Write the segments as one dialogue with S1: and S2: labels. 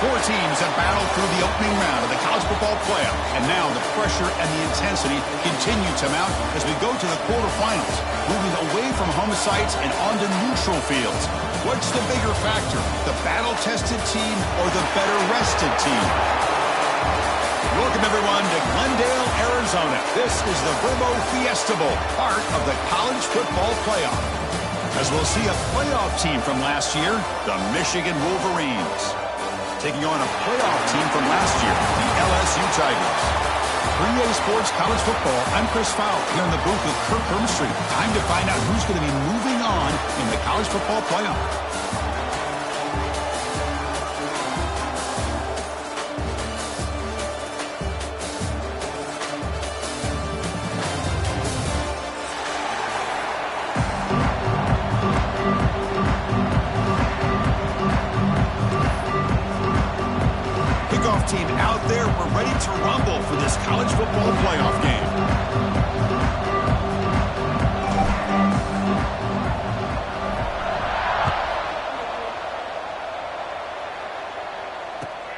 S1: Four teams have battled through the opening round of the college football playoff, and now the pressure and the intensity continue to mount as we go to the quarterfinals, moving away from home sites and onto neutral fields. What's the bigger factor, the battle-tested team or the better-rested team? Welcome, everyone, to Glendale, Arizona. This is the CFP Fiesta Bowl, part of the college football playoff. As we'll see a playoff team from last year, the Michigan Wolverines, taking on a playoff team from last year, the LSU Tigers. 3A Sports College Football, I'm Chris Fowler, here in the booth with Kirk Hermstreet. Time to find out who's going to be moving on in the college football playoff. Team out there, we're ready to rumble for this college football playoff game.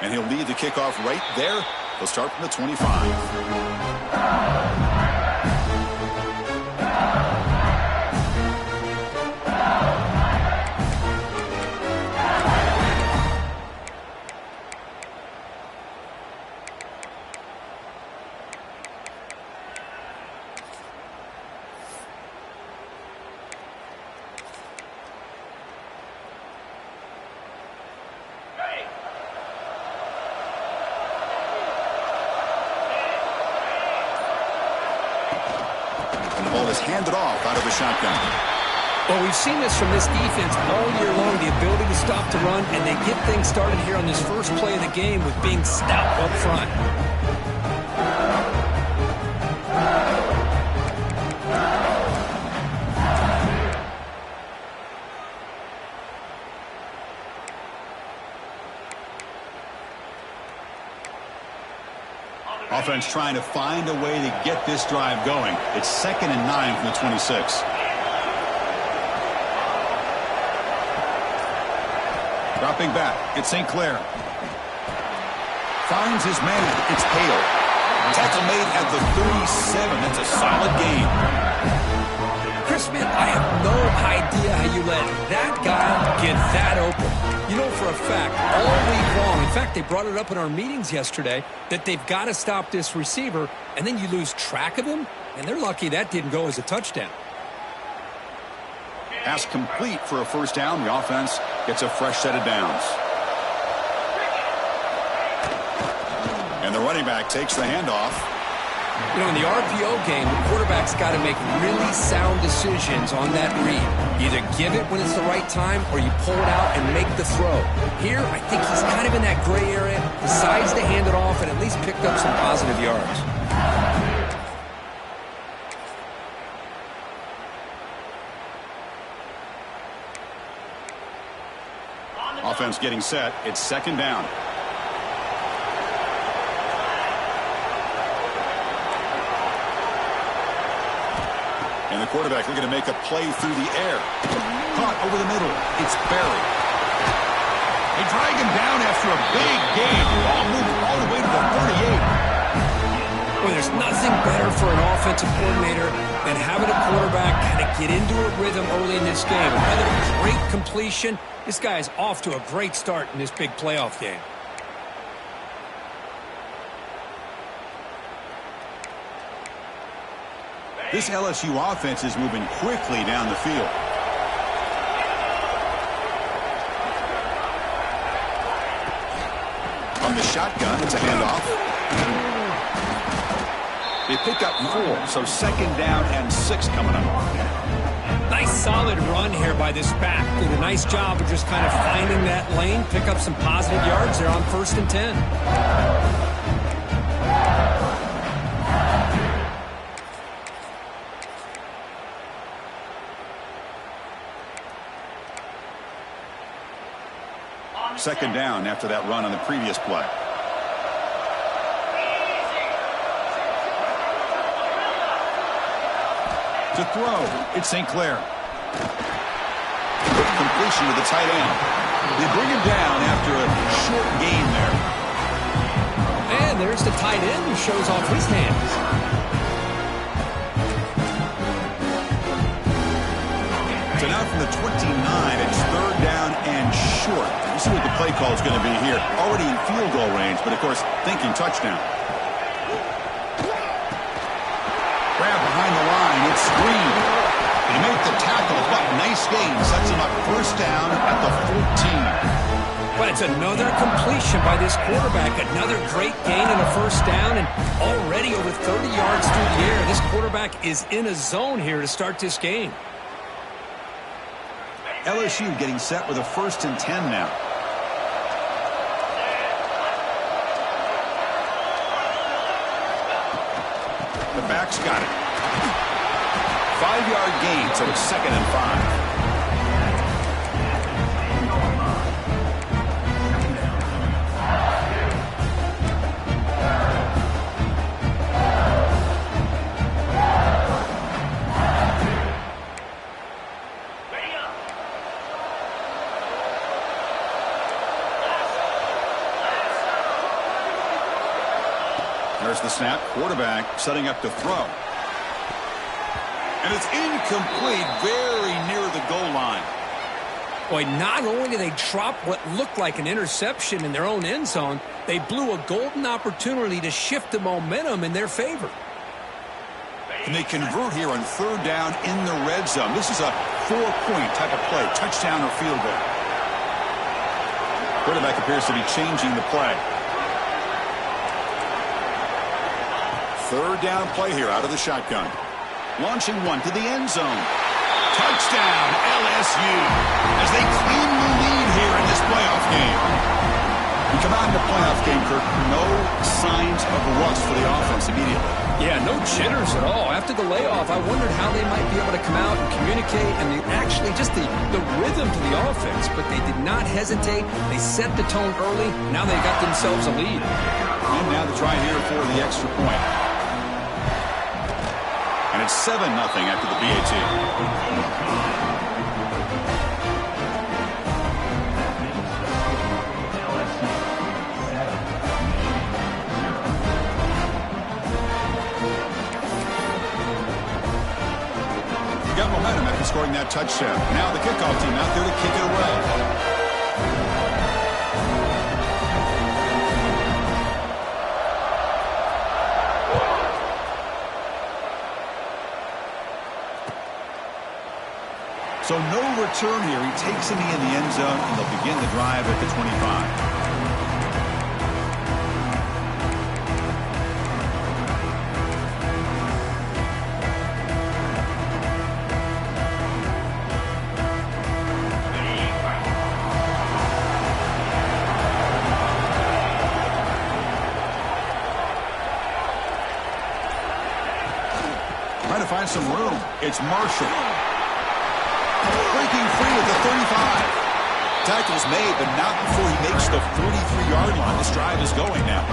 S1: And he'll lead the kickoff right there. He'll start from the 25. Ball is handed off out of the shotgun.
S2: Well, we've seen this from this defense all year long, the ability to stop the run, and they get things started here on this first play of the game with being stout up front.
S1: Offense trying to find a way to get this drive going. It's 2nd and 9 from the 26. Dropping back, it's St. Clair. Finds his man, it's Hale. Tackle made at the 37. That's a solid gain.
S2: Chris, man, I have no idea how you let that guy get that open. You know for a fact, all week long, in fact, they brought it up in our meetings yesterday, that they've got to stop this receiver, and then you lose track of him, and they're lucky that didn't go as a touchdown.
S1: Pass complete for a first down. The offense gets a fresh set of downs. And the running back takes the handoff.
S2: You know, in the RPO game, the quarterback's got to make really sound decisions on that read. Either give it when it's the right time or you pull it out and make the throw. Here, I think he's kind of in that gray area, decides to hand it off and at least picked up some positive yards.
S1: Offense getting set. It's 2nd down. And the quarterback looking to make a play through the air. Caught over the middle. It's Barry. They drag him down after a big gain. Ball moved all the way to the 38.
S2: Well, there's nothing better for an offensive coordinator than having a quarterback kind of get into a rhythm early in this game. Another great completion. This guy is off to a great start in this big playoff game.
S1: This LSU offense is moving quickly down the field. From the shotgun, it's a handoff. They pick up 4, so 2nd down and 6 coming up.
S2: Nice solid run here by this back. Did a nice job of just kind of finding that lane, pick up some positive yards there on 1st and 10.
S1: Second down after that run on the previous play. To throw, it's St. Clair. Completion to the tight end. They bring him down after a short gain there.
S2: and there's the tight end who shows off his hands.
S1: So now from the 29, it's third down and short. You see what the play call is going to be here. Already in field goal range, but of course, thinking touchdown. Grab behind the line. It's Green. They make the tackle, but nice gain. Sets him up first down at the 14.
S2: But it's another completion by this quarterback. Another great gain and a first down, and already over 30 yards through the air. This quarterback is in a zone here to start this game.
S1: LSU getting set with a 1st and 10 now. The back's got it. 5-yard gain, so it's 2nd and 5. There's the snap. Quarterback setting up to throw. And it's incomplete, very near the goal line.
S2: Boy, not only did they drop what looked like an interception in their own end zone, they blew a golden opportunity to shift the momentum in their favor.
S1: And they convert here on 3rd down in the red zone. This is a 4-point type of play, touchdown or field goal. Quarterback appears to be changing the play. 3rd down play here out of the shotgun. Launching one to the end zone. Touchdown, LSU, as they claim the lead here in this playoff game. We come out in the playoff game, Kirk, no signs of rust for the offense immediately.
S2: Yeah, no jitters at all. After the layoff, I wondered how they might be able to come out and communicate and actually just the rhythm to the offense. But they did not hesitate. They set the tone early. Now they got themselves a lead.
S1: And now the try here for the extra point. And it's 7-0 after the BAT. Got momentum after scoring that touchdown. Now the kickoff team out there to kick it away. So no return here. He takes him in the end zone, and they'll begin the drive at the 25. Trying to find some room. It's Marshall. Breaking free at the 35. Tackle's made, but not before he makes the 43-yard line. This drive is going now.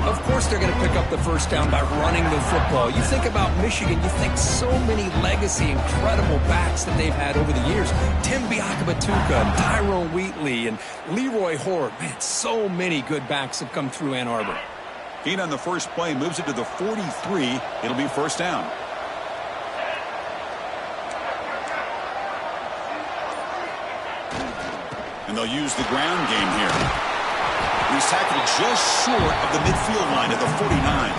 S2: Of course they're going to pick up the first down by running the football. You think about Michigan, you think so many legacy, incredible backs that they've had over the years. Tim Biakabatuka, Tyrone Wheatley, and Leroy Horde. Man, so many good backs have come through Ann Arbor.
S1: Gain on the first play, moves it to the 43. It'll be first down. And they'll use the ground game here. He's tackled just short of the midfield line at the 49.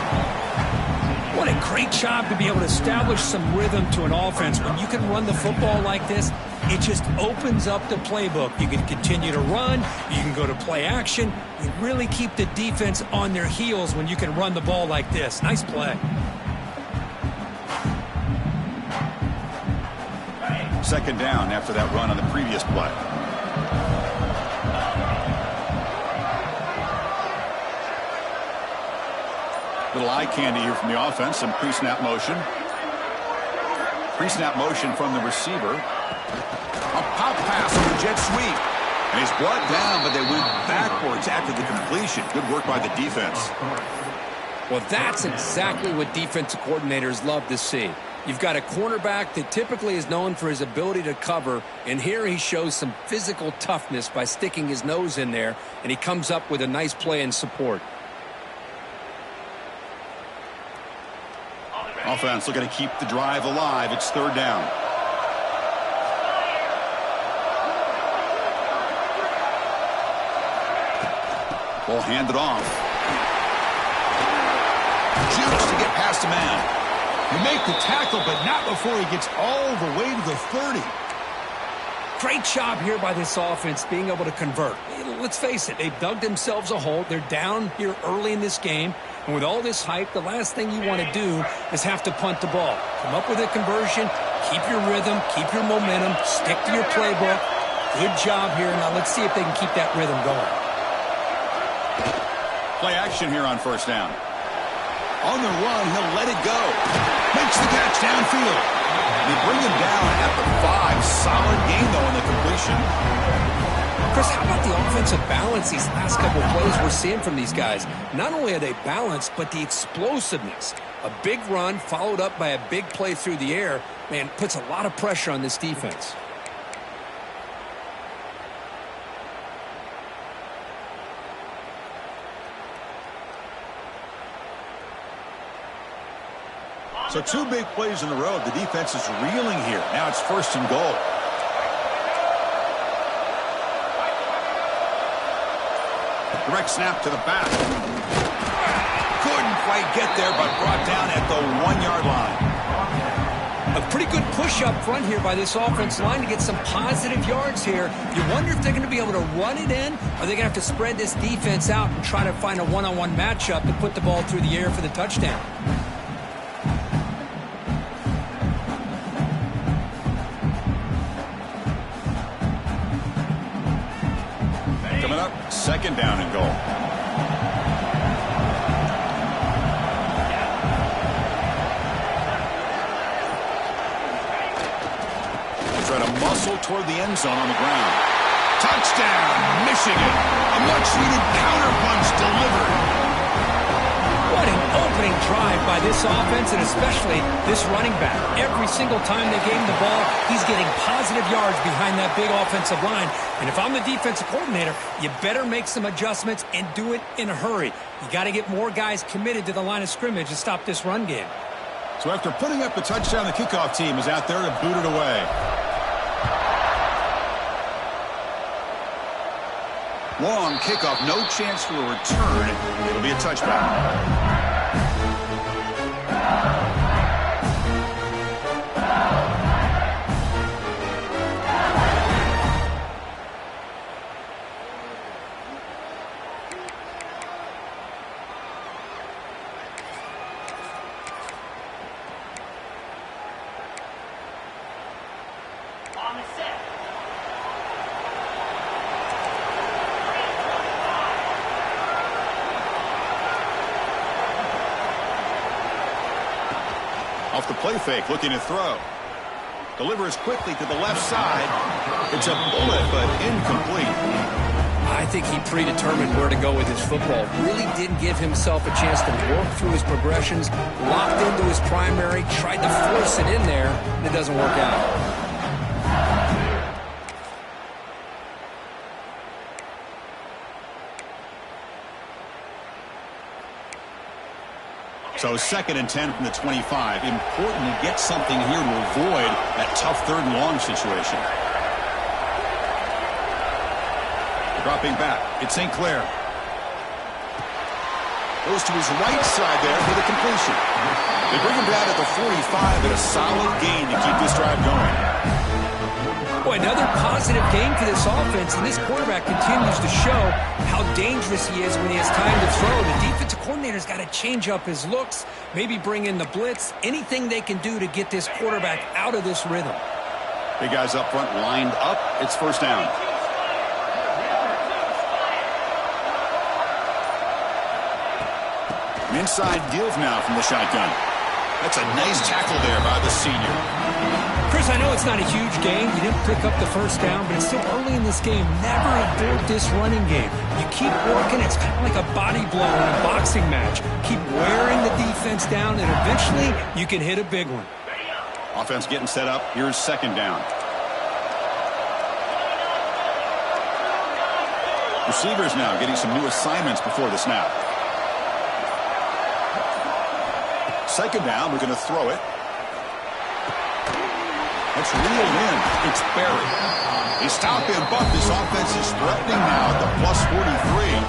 S2: What a great job to be able to establish some rhythm to an offense. When you can run the football like this, it just opens up the playbook. You can continue to run. You can go to play action. You really keep the defense on their heels when you can run the ball like this. Nice play.
S1: Second down after that run on the previous play. Little eye candy here from the offense. Some pre-snap motion. Pre-snap motion from the receiver. A pop pass on the jet sweep. And he's brought down, but they went backwards after the completion. Good work by the defense.
S2: Well, that's exactly what defensive coordinators love to see. You've got a cornerback that typically is known for his ability to cover, and here he shows some physical toughness by sticking his nose in there, and he comes up with a nice play in support.
S1: Offense looking to keep the drive alive. It's third down. Ball handed off. Jukes to get past a man.
S3: You make the tackle, but not before he gets all the way to the 30.
S2: Great job here by this offense being able to convert. Let's face it, they've dug themselves a hole. They're down here early in this game. And with all this hype, the last thing you want to do is have to punt the ball. Come up with a conversion, keep your rhythm, keep your momentum, stick to your playbook. Good job here. Now let's see if they can keep that rhythm going.
S1: Play action here on first down.
S3: On the run, he'll let it go. Makes the catch downfield.
S1: They bring him down at the 5. Solid gain, though, in the completion.
S2: Chris, how about the offensive balance these last couple of plays we're seeing from these guys? Not only are they balanced, but the explosiveness. A big run followed up by a big play through the air, man, puts a lot of pressure on this defense.
S1: So 2 big plays in a row. The defense is reeling here. Now it's first and goal. Direct snap to the back. Couldn't quite get there, but brought down at the 1-yard line.
S2: A pretty good push up front here by this offense line to get some positive yards here. You wonder if they're going to be able to run it in, or they're going to have to spread this defense out and try to find a one-on-one matchup to put the ball through the air for the touchdown.
S1: Second down and goal. Try to muscle toward the end zone on the ground. Touchdown, Michigan. A much-needed counterpunch delivered.
S2: What an opening drive by this offense, and especially this running back. Every single time they gave him the ball, he's getting positive yards behind that big offensive line. And if I'm the defensive coordinator, you better make some adjustments and do it in a hurry. You got to get more guys committed to the line of scrimmage to stop this run game.
S1: So after putting up the touchdown, the kickoff team is out there to boot it away. Long kickoff, no chance for a return. It'll be a touchback. Off the play fake, looking to throw. Delivers quickly to the left side. It's a bullet, but incomplete.
S2: I think he predetermined where to go with his football. Really didn't give himself a chance to work through his progressions. Locked into his primary, tried to force it in there, and it doesn't work out.
S1: So 2nd and 10 from the 25. Important to get something here to avoid that tough 3rd and long situation. Dropping back. It's St. Clair. Goes to his right side there for the completion. They bring him down at the 45, and a solid gain to keep this drive going.
S2: Boy, another positive gain for this offense, and this quarterback continues to show how dangerous he is when he has time to throw. The defensive coordinator's got to change up his looks, maybe bring in the blitz, anything they can do to get this quarterback out of this rhythm.
S1: Big guys up front lined up. It's first down. An inside deals now from the shotgun. That's a nice tackle there by the senior.
S2: Chris, I know it's not a huge gain. You didn't pick up the first down, but it's still early in this game. Never abort this running game. You keep working. It's kind of like a body blow in a boxing match. Keep wearing the defense down, and eventually you can hit a big one.
S1: Offense getting set up. Here's second down. Receivers now getting some new assignments before the snap. second down, we're going to throw it. It's reeled in. It's buried. He stopped him, but this offense is threatening now at the +43.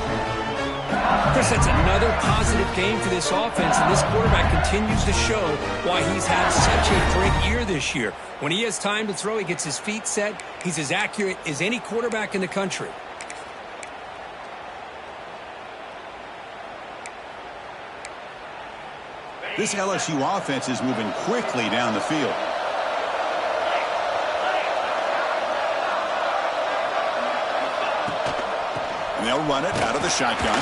S2: Chris, that's another positive game for this offense, and this quarterback continues to show why he's had such a great year this year. When he has time to throw, he gets his feet set. He's as accurate as any quarterback in the country.
S1: This LSU offense is moving quickly down the field. And they'll run it out of the shotgun.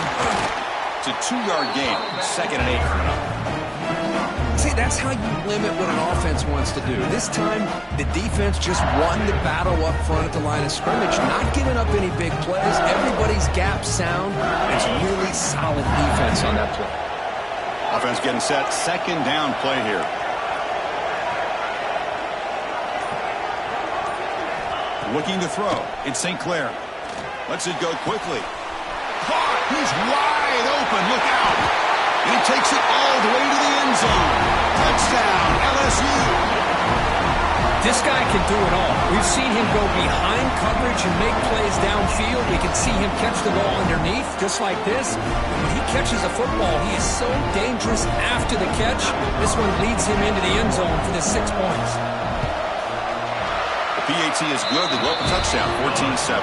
S1: It's a 2-yard gain. 2nd and 8 coming up.
S2: See, that's how you limit what an offense wants to do. This time, the defense just won the battle up front at the line of scrimmage, not giving up any big plays. Everybody's gap sound. It's really solid defense on that play.
S1: Offense getting set. 2nd down play here. Looking to throw. It's St. Clair. Lets it go quickly. Caught. He's wide open. Look out. He takes it all the way to the end zone. Touchdown, LSU.
S2: This guy can do it all. We've seen him go behind coverage and make plays downfield. We can see him catch the ball underneath, just like this. When he catches a football, he is so dangerous after the catch. This one leads him into the end zone for the 6 points.
S1: The PAT is good. They go up a touchdown, 14-7.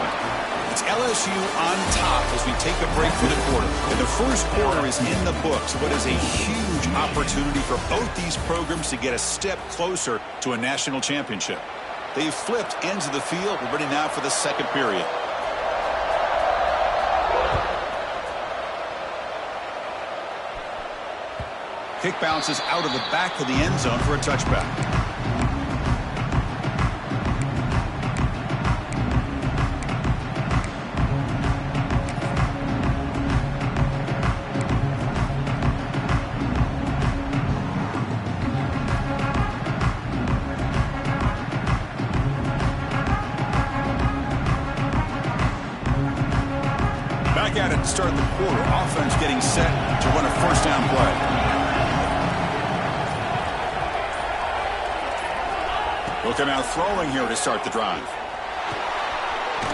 S1: It's LSU on top as we take a break for the quarter. And the first quarter is in the books, but is a huge opportunity for both these programs to get a step closer to a national championship. They've flipped ends of the field. We're ready now for the second period. Kick bounces out of the back of the end zone for a touchback. At it to start the quarter. Offense getting set to run a first down play. They'll come out throwing here to start the drive.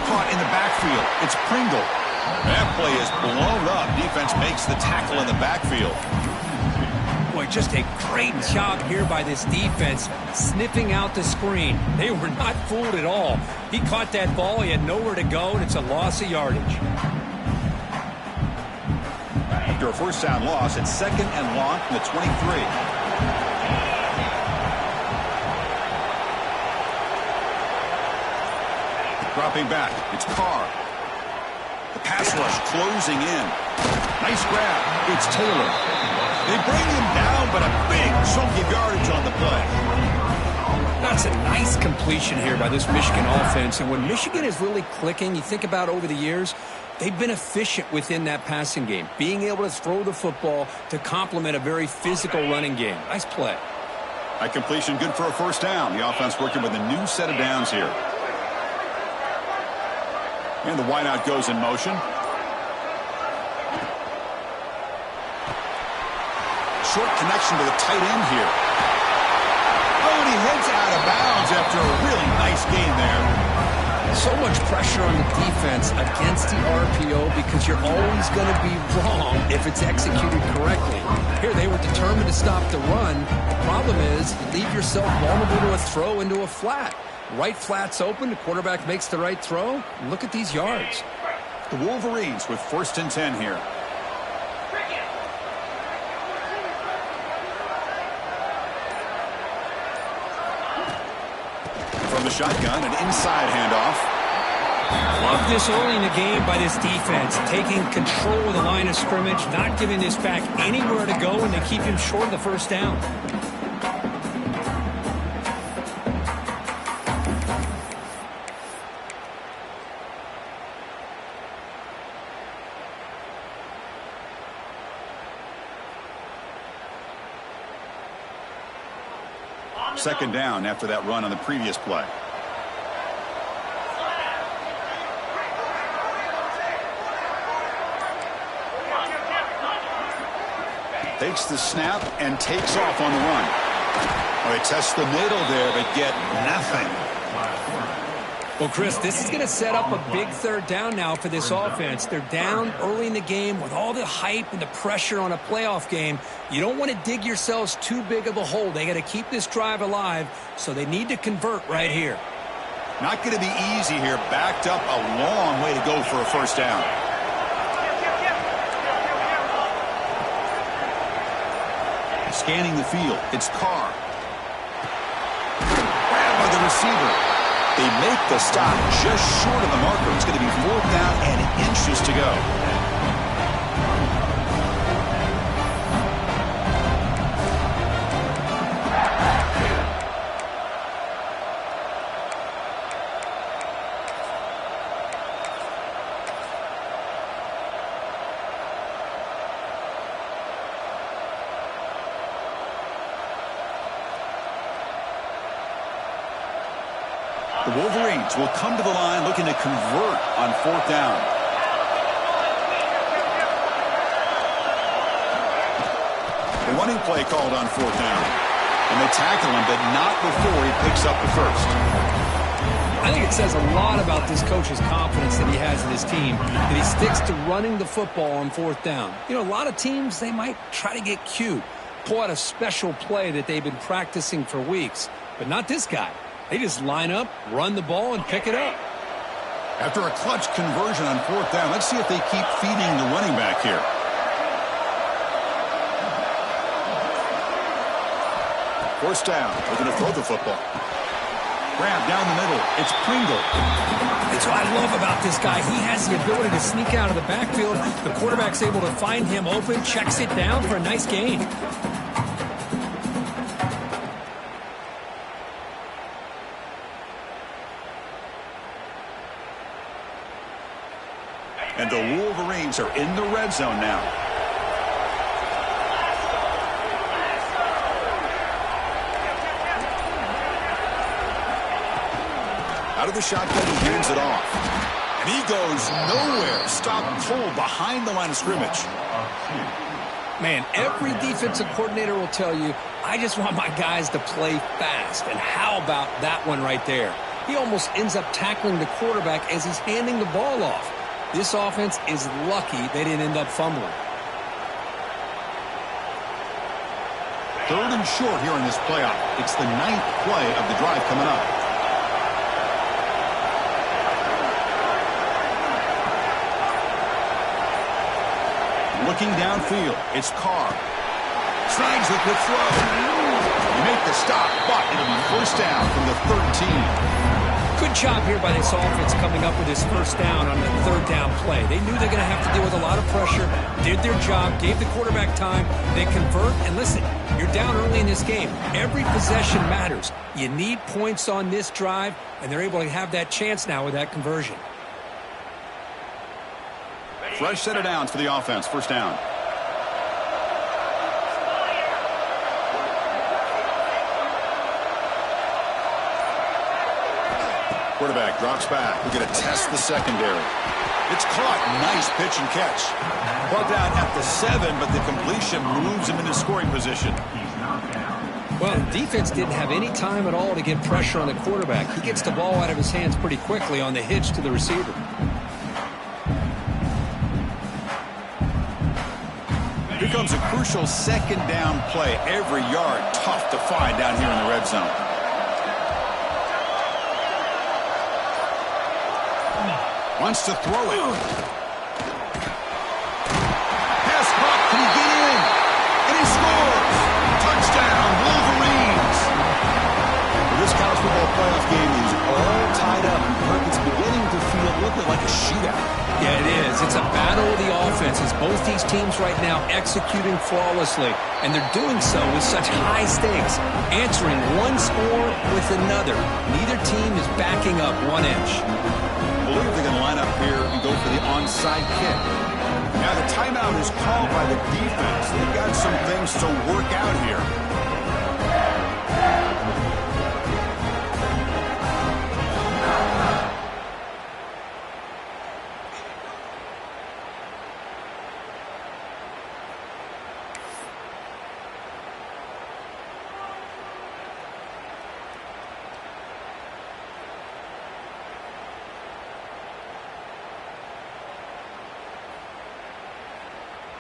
S1: Caught in the backfield. It's Pringle. That play is blown up. Defense makes the tackle in the backfield.
S2: Boy, just a great job here by this defense, sniffing out the screen. They were not fooled at all. He caught that ball. He had nowhere to go, and it's a loss of yardage.
S1: After a first down loss, it's 2nd and long from the 23. Dropping back, it's Carr. The pass rush closing in. Nice grab. It's Taylor. They bring him down, but a big chunk of yardage on the play.
S2: That's a nice completion here by this Michigan offense. And when Michigan is really clicking, you think about over the years, they've been efficient within that passing game, being able to throw the football to complement a very physical running game. Nice play.
S1: That completion good for a first down. The offense working with a new set of downs here. And the wideout goes in motion. Short connection to the tight end here. Oh, and he heads out of bounds after a really nice gain there.
S2: So much pressure on the defense against the RPO because you're always going to be wrong if it's executed correctly. Here they were determined to stop the run. The problem is you leave yourself vulnerable to a throw into a flat. Right flat's open. The quarterback makes the right throw. Look at these yards.
S1: The Wolverines with 1st and 10 here. From the shotgun, an inside handoff.
S2: Love this early in the game by this defense, taking control of the line of scrimmage, not giving this back anywhere to go, and they keep him short of the first down.
S1: Second down after that run on the previous play. Takes the snap and takes off on the run. Well, they test the middle there, but get nothing.
S2: Well, Chris, this is going to set up a big third down now for this offense. They're down early in the game with all the hype and the pressure on a playoff game. You don't want to dig yourselves too big of a hole. They got to keep this drive alive, so they need to convert right here.
S1: Not going to be easy here. Backed up a long way to go for a first down. Scanning the field. It's Carr. Grabbed by the receiver. They make the stop just short of the marker. It's going to be 4th down and inches to go. The Wolverines will come to the line looking to convert on 4th down. The running play called on 4th down. And they tackle him, but not before he picks up the first.
S2: I think it says a lot about this coach's confidence that he has in his team, that he sticks to running the football on 4th down. You know, a lot of teams, they might try to get cute, pull out a special play that they've been practicing for weeks, but not this guy. They just line up, run the ball, and pick it up.
S1: After a clutch conversion on 4th down, let's see if they keep feeding the running back here. First down. They're going to throw the football. Grab down the middle. It's Pringle.
S2: That's what I love about this guy. He has the ability to sneak out of the backfield. The quarterback's able to find him open, checks it down for a nice gain.
S1: And the Wolverines are in the red zone now. Out of the shotgun, he hands it off. And he goes nowhere. Stop cold behind the line of scrimmage.
S2: Man, every defensive coordinator will tell you, I just want my guys to play fast. And how about that one right there? He almost ends up tackling the quarterback as he's handing the ball off. This offense is lucky they didn't end up fumbling.
S1: 3rd and short here in this playoff. It's the 9th play of the drive coming up. Looking downfield, it's Carr. Snags the quick throw. You make the stop, but it'll be first down from the 13.
S2: Good job here by this offense coming up with his first down on the 3rd down play. They knew they're going to have to deal with a lot of pressure, did their job, gave the quarterback time, they convert, and listen, you're down early in this game. Every possession matters. You need points on this drive, and they're able to have that chance now with that conversion.
S1: Fresh set of downs for the offense. First down. Quarterback drops back. We're going to test the secondary. It's caught. Nice pitch and catch. Brought down at the 7, but the completion moves him into scoring position.
S2: Well, the defense didn't have any time at all to get pressure on the quarterback. He gets the ball out of his hands pretty quickly on the hitch to the receiver.
S1: Here comes a crucial 2nd down play. Every yard tough to find down here in the red zone. Wants to throw it. Pass caught. Can he get in? And he scores. Touchdown, Wolverines. Well, this college football playoff game is all tied up. It's beginning to feel a little bit like a shootout.
S2: Yeah, it is. It's a battle of the offenses. Both these teams right now executing flawlessly, and they're doing so with such high stakes, answering one score with another. Neither team is backing up 1 inch.
S1: I believe they're going to line up here and go for the onside kick. Now the timeout is called by the defense. They've got some things to work out here.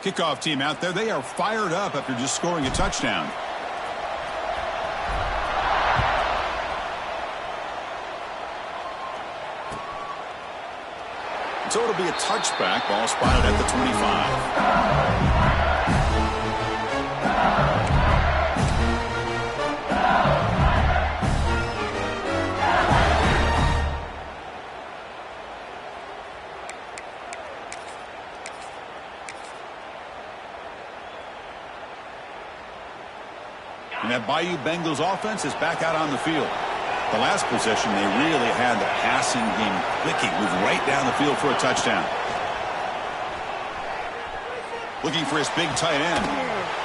S1: Kickoff team out there, they are fired up after just scoring a touchdown. So it'll be a touchback. Ball spotted at the 25. And that Bayou Bengals offense is back out on the field. The last possession, they really had the passing game clicking, moved right down the field for a touchdown. Looking for his big tight end.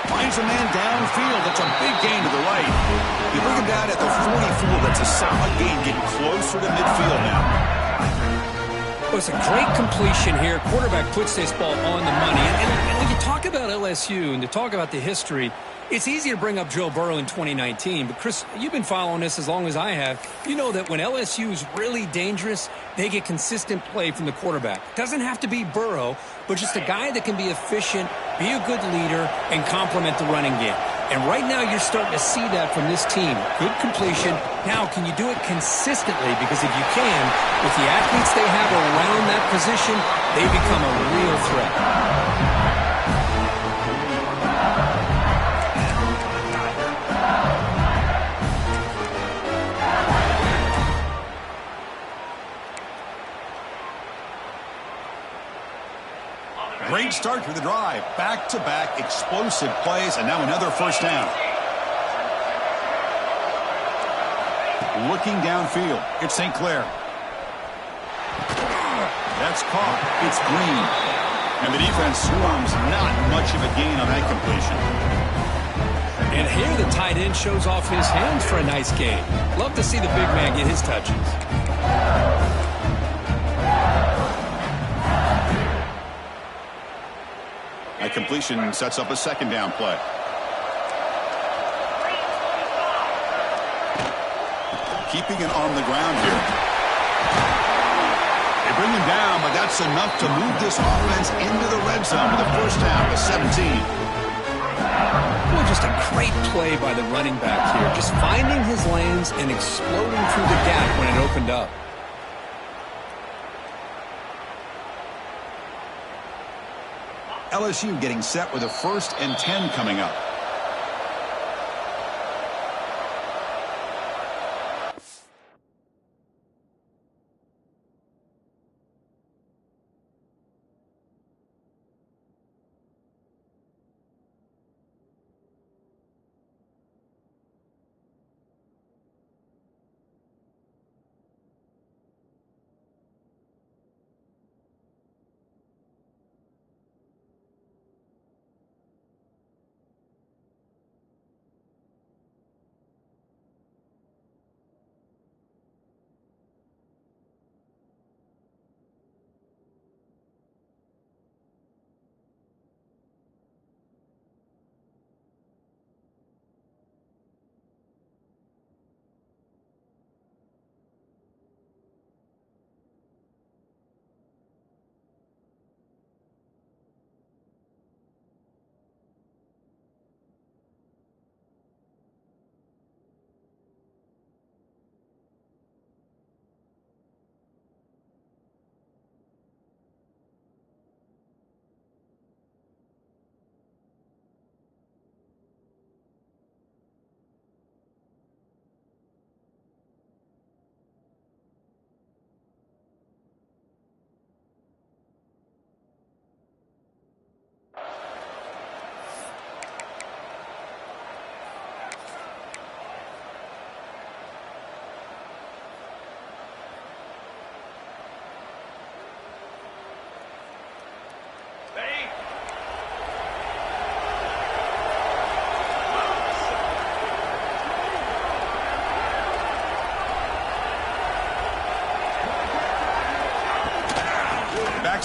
S1: Finds a man downfield. That's a big gain to the right. You bring him down at the 44. That's a solid gain, getting closer to midfield now.
S2: Well, it's a great completion here. Quarterback puts this ball on the money. And when you talk about LSU and to talk about the history, it's easy to bring up Joe Burrow in 2019, but Chris, you've been following this as long as I have. You know that when LSU is really dangerous, they get consistent play from the quarterback. Doesn't have to be Burrow, but just a guy that can be efficient, be a good leader, and complement the running game. And right now you're starting to see that from this team. Good completion. Now, can you do it consistently? Because if you can, with the athletes they have around that position, they become a real threat.
S1: Great start to the drive. Back-to-back explosive plays, and now another first down. Looking downfield. It's St. Clair. That's caught. It's Green. And the defense swarms. Not much of a gain on that completion.
S2: And here the tight end shows off his hands for a nice game. Love to see the big man get his touches.
S1: That completion sets up a second down play. Keeping it on the ground here. They bring him down, but that's enough to move this offense into the red zone with a first down of 17.
S2: Well, just a great play by the running back here. Just finding his lanes and exploding through the gap when it opened up.
S1: LSU getting set with a 1st and 10 coming up.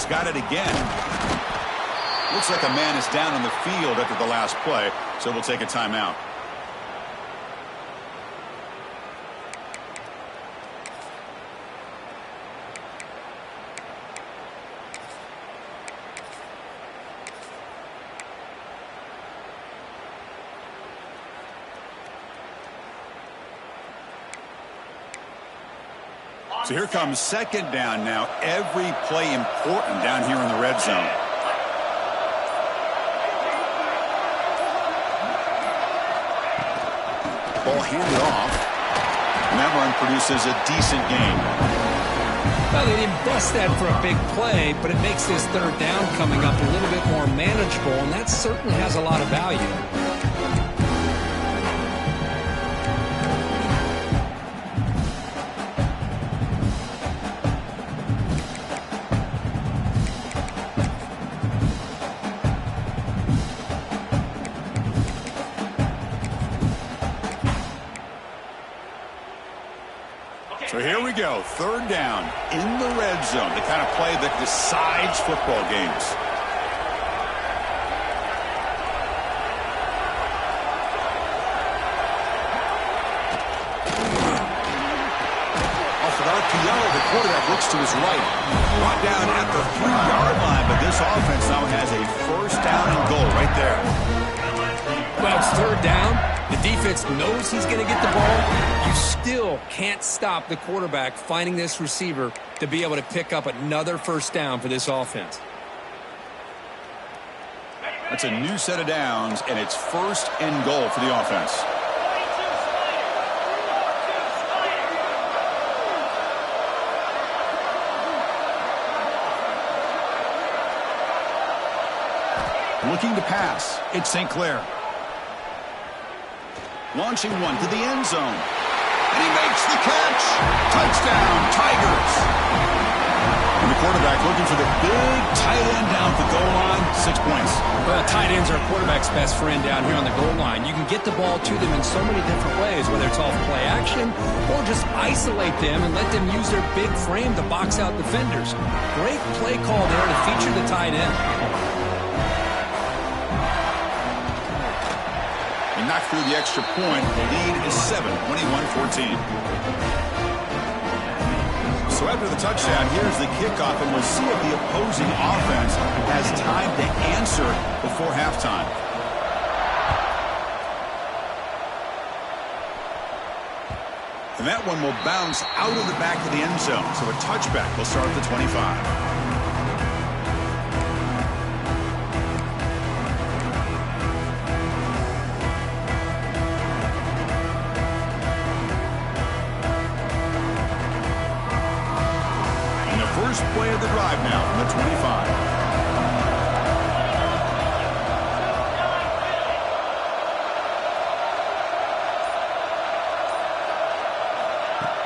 S1: Got it again. Looks like a man is down on the field after the last play, so we'll take a timeout. So here comes second down now. Every play important down here in the red zone. Ball handed off. And that run produces a decent gain.
S2: Well, they didn't bust that for a big play, but it makes this third down coming up a little bit more manageable, and that certainly has a lot of value.
S1: So here we go, third down in the red zone, the kind of play that decides football games. Off of RPO, the quarterback looks to his right. Brought down at the 3-yard line, but this offense now has a first down and goal right there.
S2: Well, it's third down. The defense knows he's going to get the ball. You still can't stop the quarterback finding this receiver to be able to pick up another first down for this offense.
S1: That's a new set of downs, and it's first and goal for the offense. Looking to pass, it's St. Clair. Launching one to the end zone. And he makes the catch. Touchdown, Tigers. And the quarterback looking for the big tight end down at the goal line. 6 points.
S2: Well, tight ends are a quarterback's best friend down here on the goal line. You can get the ball to them in so many different ways, whether it's off play action or just isolate them and let them use their big frame to box out defenders. Great play call there to feature the tight end.
S1: Knocked through the extra point. The lead is 7, 21-14. So after the touchdown, here's the kickoff, and we'll see if the opposing offense has time to answer before halftime. And that one will bounce out of the back of the end zone. So a touchback will start at the 25. First play of the drive now from the 25.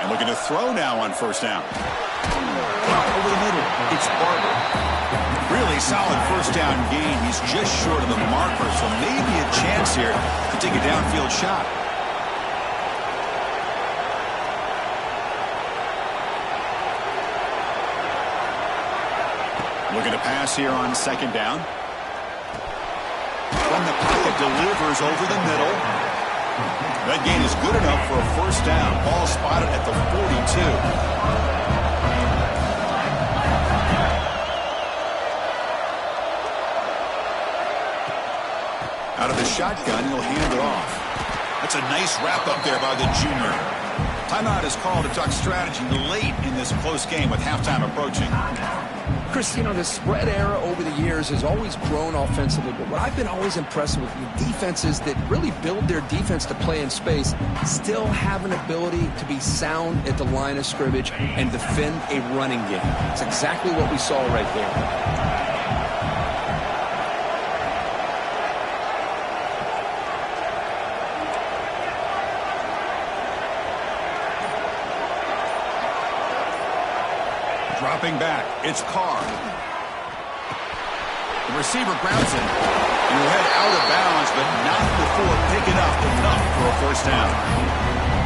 S1: And looking to throw now on first down. Over the middle, it's Barber. Really solid first down gain. He's just short of the marker, so maybe a chance here to take a downfield shot. Looking to pass here on second down. From the pocket, delivers over the middle. That gain is good enough for a first down. Ball spotted at the 42. Out of the shotgun, he'll hand it off. That's a nice wrap up there by the junior. Timeout is called to talk strategy late in this close game with halftime approaching.
S2: Chris, you know, the spread era over the years has always grown offensively, but what I've been always impressed with the defenses that really build their defense to play in space still have an ability to be sound at the line of scrimmage and defend a running game. It's exactly what we saw right there.
S1: Dropping back, it's Carr. The receiver grabs it, and he'll head out of bounds, but not before picking up enough for a first down.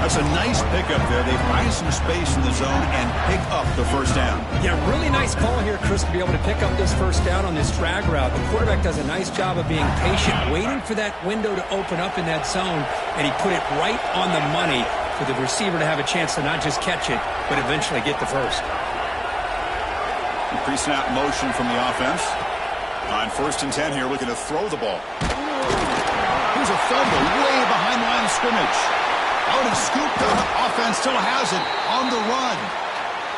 S1: That's a nice pickup there. They find some space in the zone and pick up the first down.
S2: Yeah, really nice call here, Chris, to be able to pick up this first down on this drag route. The quarterback does a nice job of being patient, waiting for that window to open up in that zone, and he put it right on the money for the receiver to have a chance to not just catch it, but eventually get the first.
S1: Pre-snap motion from the offense. On 1st and 10 here, looking to throw the ball. Here's a fumble way behind the line of scrimmage. Out and scooped up. Offense still has it on the run.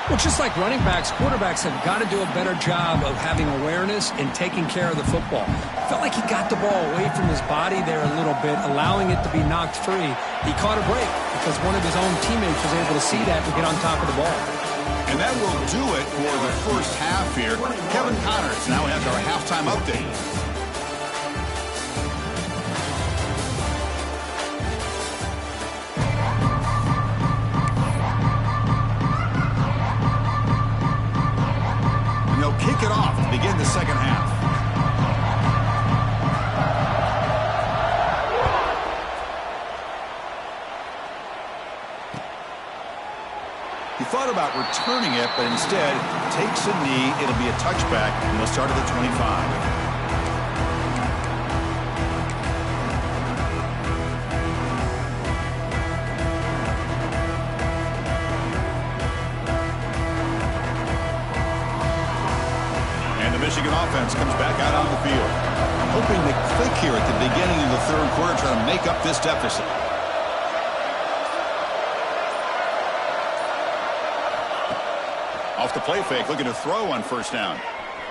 S2: Well, just like running backs, quarterbacks have got to do a better job of having awareness and taking care of the football. Felt like he got the ball away from his body there a little bit, allowing it to be knocked free. He caught a break because one of his own teammates was able to see that and get on top of the ball.
S1: And that will do it for the first half here. Kevin Connors now has our halftime update. Kick it off to begin the second half. He thought about returning it, but instead takes a knee. It'll be a touchback, and they'll start at the 25. Michigan offense comes back out on the field. Hoping to click here at the beginning of the third quarter, trying to make up this deficit. Off the play fake, looking to throw on first down.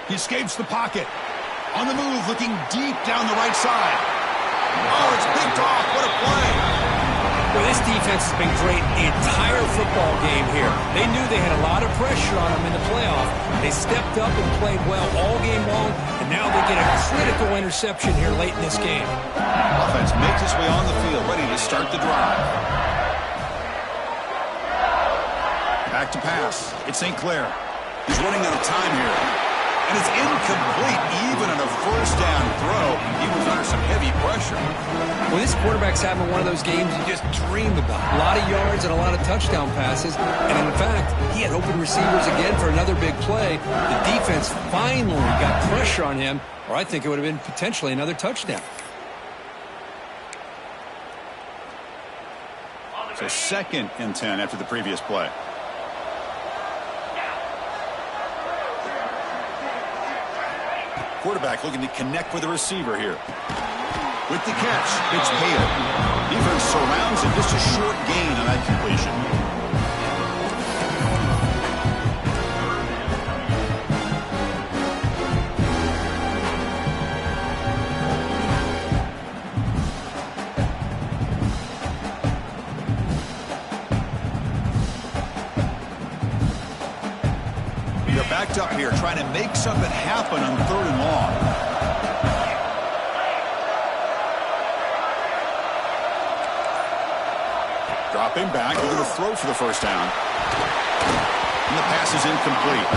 S1: He escapes the pocket. On the move, looking deep down the right side. Oh, it's picked off. What a play.
S2: Well, this defense has been great the entire football game here. They knew they had a lot of pressure on them in the playoff. They stepped up and played well all game long, and now they get a critical interception here late in this game.
S1: Offense makes its way on the field, ready to start the drive. Back to pass. It's St. Clair. He's running out of time here. And it's incomplete, even on a first down throw. He was under some heavy pressure.
S2: Well, this quarterback's having one of those games you just dream about. A lot of yards and a lot of touchdown passes. And in fact, he had open receivers again for another big play. The defense finally got pressure on him, or I think it would have been potentially another touchdown.
S1: So 2nd and 10 after the previous play. Quarterback looking to connect with the receiver here. With the catch, it's Hale. Defense surrounds him, just a short gain on that completion. They're backed up here, trying to make something happen on 3rd and long. Dropping back, they're going to throw for the first down. And the pass is incomplete.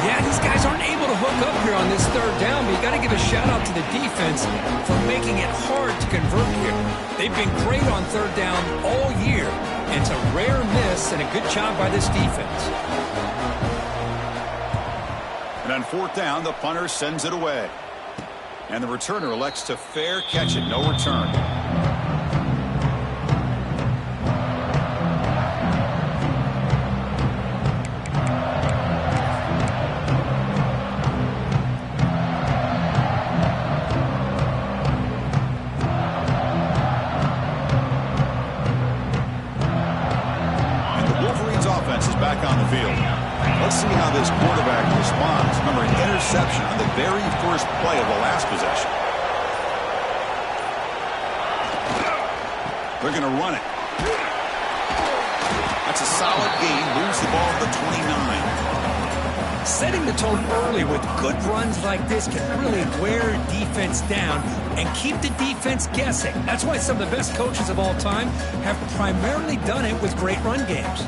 S2: Yeah, these guys aren't able to hook up here on this 3rd down, but you got to give a shout out to the defense for making it hard to convert here. They've been great on 3rd down all year, and it's a rare miss and a good job by this defense.
S1: And on 4th down, the punter sends it away. And the returner elects to fair catch it, no return. On the field. Let's see how this quarterback responds. Remember, an interception on the very first play of the last possession. They're going to run it. That's a solid gain. Moves the ball to the 29.
S2: Setting the tone early with good runs like this can really wear defense down and keep the defense guessing. That's why some of the best coaches of all time have primarily done it with great run games.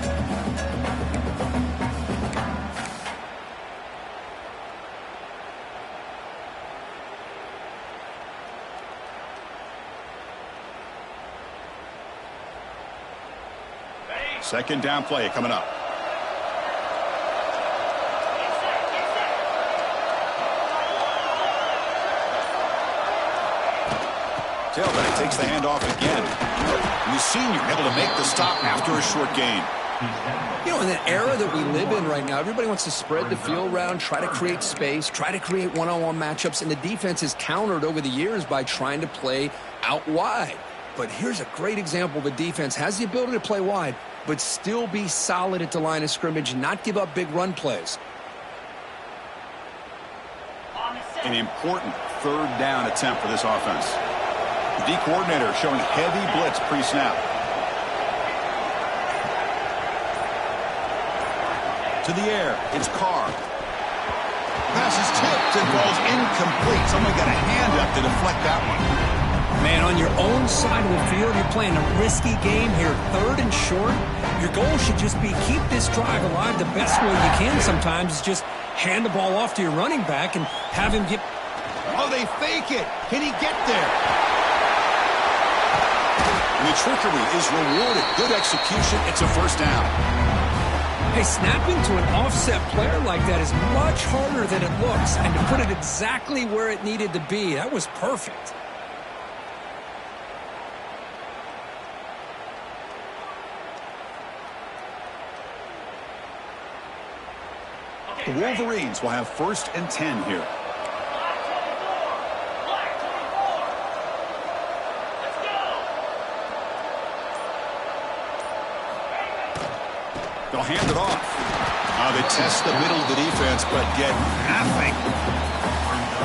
S1: Second down play coming up. Tailback takes the handoff again. And the senior able to make the stop after a short gain.
S2: You know, in the era that we live in right now, everybody wants to spread the field around, try to create space, try to create one-on-one matchups, and the defense is countered over the years by trying to play out wide. but here's a great example. The defense has the ability to play wide, but still be solid at the line of scrimmage and not give up big run plays.
S1: An important third down attempt for this offense. The D coordinator showing heavy blitz pre-snap. To the air, it's Carr. Pass is tipped and falls incomplete. Someone got a hand up to deflect that one.
S2: Man, on your own side of the field, you're playing a risky game here, 3rd and short. Your goal should just be keep this drive alive the best way you can sometimes is just hand the ball off to your running back and have him get...
S1: Oh, they fake it. Can he get there? And the trickery is rewarded. Good execution. It's a first down.
S2: Hey, snapping to an offset player like that is much harder than it looks. And to put it exactly where it needed to be, that was perfect.
S1: The Wolverines will have 1st and 10 here. They'll hand it off. They test the middle of the defense, but get nothing.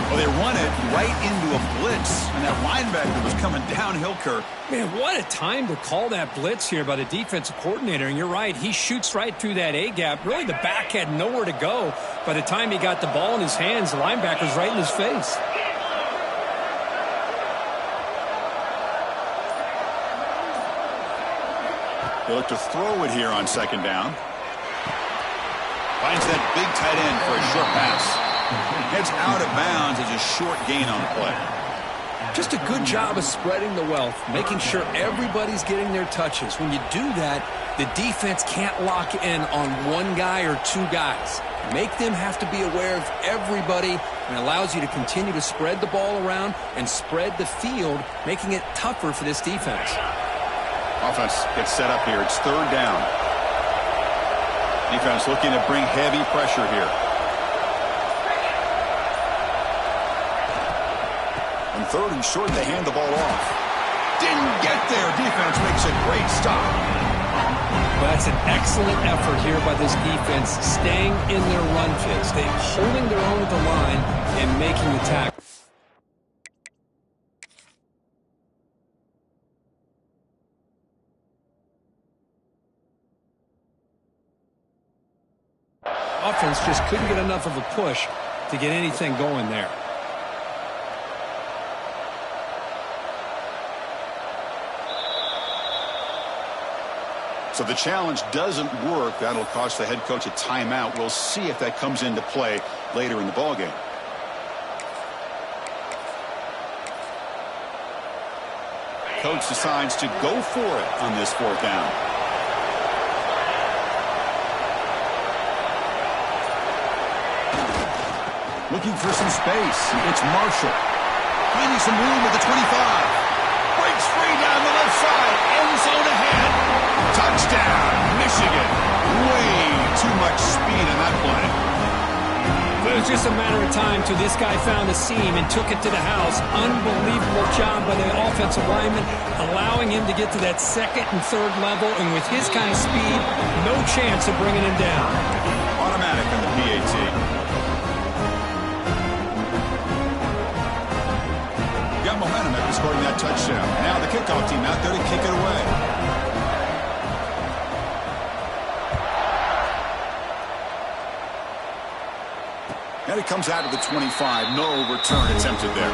S1: Well, they run it right into a blitz, and that linebacker was coming downhill, Kirk.
S2: Man, what a time to call that blitz here by the defensive coordinator. And you're right, he shoots right through that A-gap. Really, the back had nowhere to go. By the time he got the ball in his hands, the linebacker's right in his face.
S1: They look to throw it here on 2nd down. Finds that big tight end for a short pass. Heads out of bounds as a short gain on the play.
S2: Just a good job of spreading the wealth, making sure everybody's getting their touches. When you do that, the defense can't lock in on one guy or 2 guys. Make them have to be aware of everybody, and allows you to continue to spread the ball around and spread the field, making it tougher for this defense.
S1: Offense gets set up here. It's 3rd down. Defense looking to bring heavy pressure here. On 3rd and short, they hand the ball off. Didn't get there. Defense makes a great stop.
S2: Well, that's an excellent effort here by this defense, staying in their run fits. They're holding their own at the line and making the tackle. Offense just couldn't get enough of a push to get anything going there.
S1: So the challenge doesn't work. That'll cost the head coach a timeout. We'll see if that comes into play later in the ballgame. Coach decides to go for it on this 4th down. Looking for some space. It's Marshall. Finding some room at the 25. Breaks free down the left side. End zone ahead. Touchdown, Michigan. Way too much speed in that play.
S2: It was just a matter of time till this guy found a seam and took it to the house. Unbelievable job by the offensive lineman, allowing him to get to that 2nd and 3rd level. And with his kind of speed, no chance of bringing him down.
S1: Automatic on the PAT. Got momentum after scoring that touchdown. Now the kickoff team out there to kick it away. And it comes out of the 25. No return attempted there.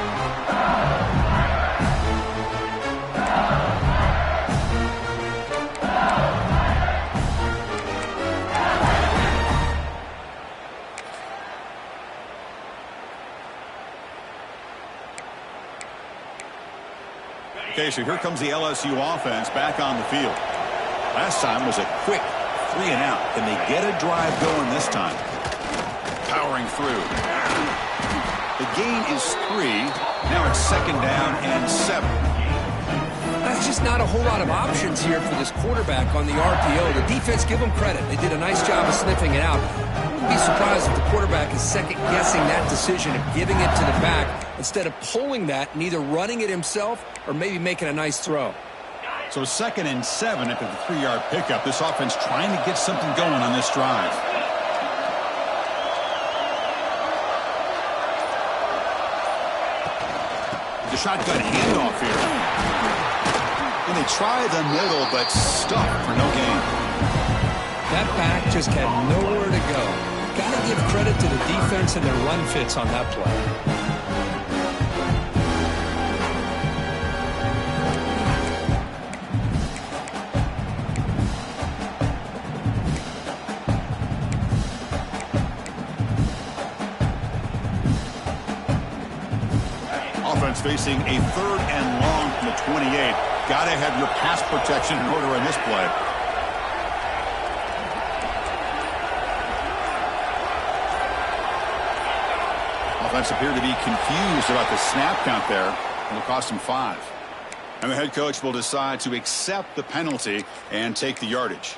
S1: Okay, so here comes the LSU offense back on the field. Last time was a quick 3 and out. Can they get a drive going this time? Powering through. The gain is 3. Now it's 2nd down and 7.
S2: That's just not a whole lot of options here for this quarterback on the RPO. The defense, give them credit. They did a nice job of sniffing it out. I'd be surprised if the quarterback is second-guessing that decision of giving it to the back instead of pulling that and either running it himself or maybe making a nice throw.
S1: So 2nd and 7 after the 3-yard pickup. This offense trying to get something going on this drive. The shotgun handoff here. And they try the middle, but stuck for no gain.
S2: That back just had nowhere to go. Got to give credit to the defense and their run fits on that play.
S1: Offense facing a 3rd and long from the 28. Got to have your pass protection in order in this play. Offense appeared to be confused about the snap count there. It'll cost him 5. And the head coach will decide to accept the penalty and take the yardage.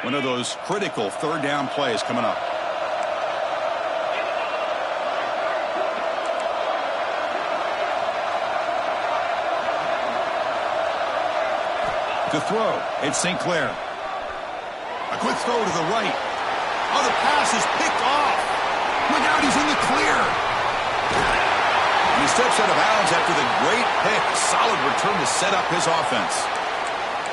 S1: One of those critical 3rd down plays coming up. To throw, it's St. Clair. A quick throw to the right. Oh, the pass is picked off. Look out, he's in the clear. And he steps out of bounds after the great pick. Solid return to set up his offense.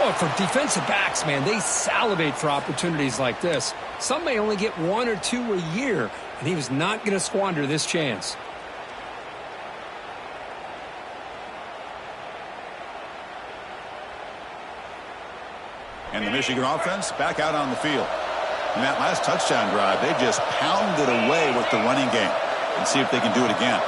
S2: Well, for defensive backs, man, they salivate for opportunities like this. Some may only get 1 or 2 a year, and he was not going to squander this chance.
S1: And the Michigan offense back out on the field. In that last touchdown drive, they just pounded away with the running game. And see if they can do it again.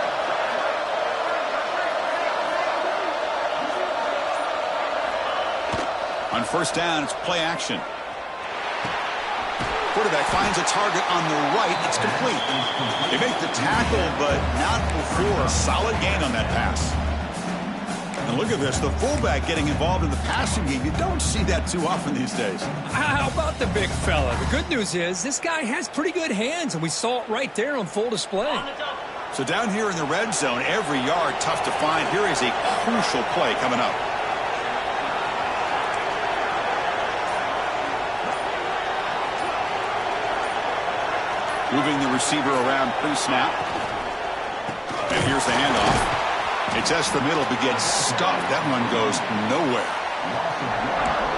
S1: On 1st down, it's play action. Quarterback finds a target on the right. It's complete. They make the tackle, but not before a solid gain on that pass. And look at this, the fullback getting involved in the passing game. You don't see that too often these days.
S2: How about the big fella? The good news is this guy has pretty good hands, and we saw it right there on full display.
S1: So down here in the red zone, every yard tough to find. Here is a crucial play coming up. Moving the receiver around pre-snap. And here's the handoff. It tests the middle but gets stuffed. That one goes nowhere.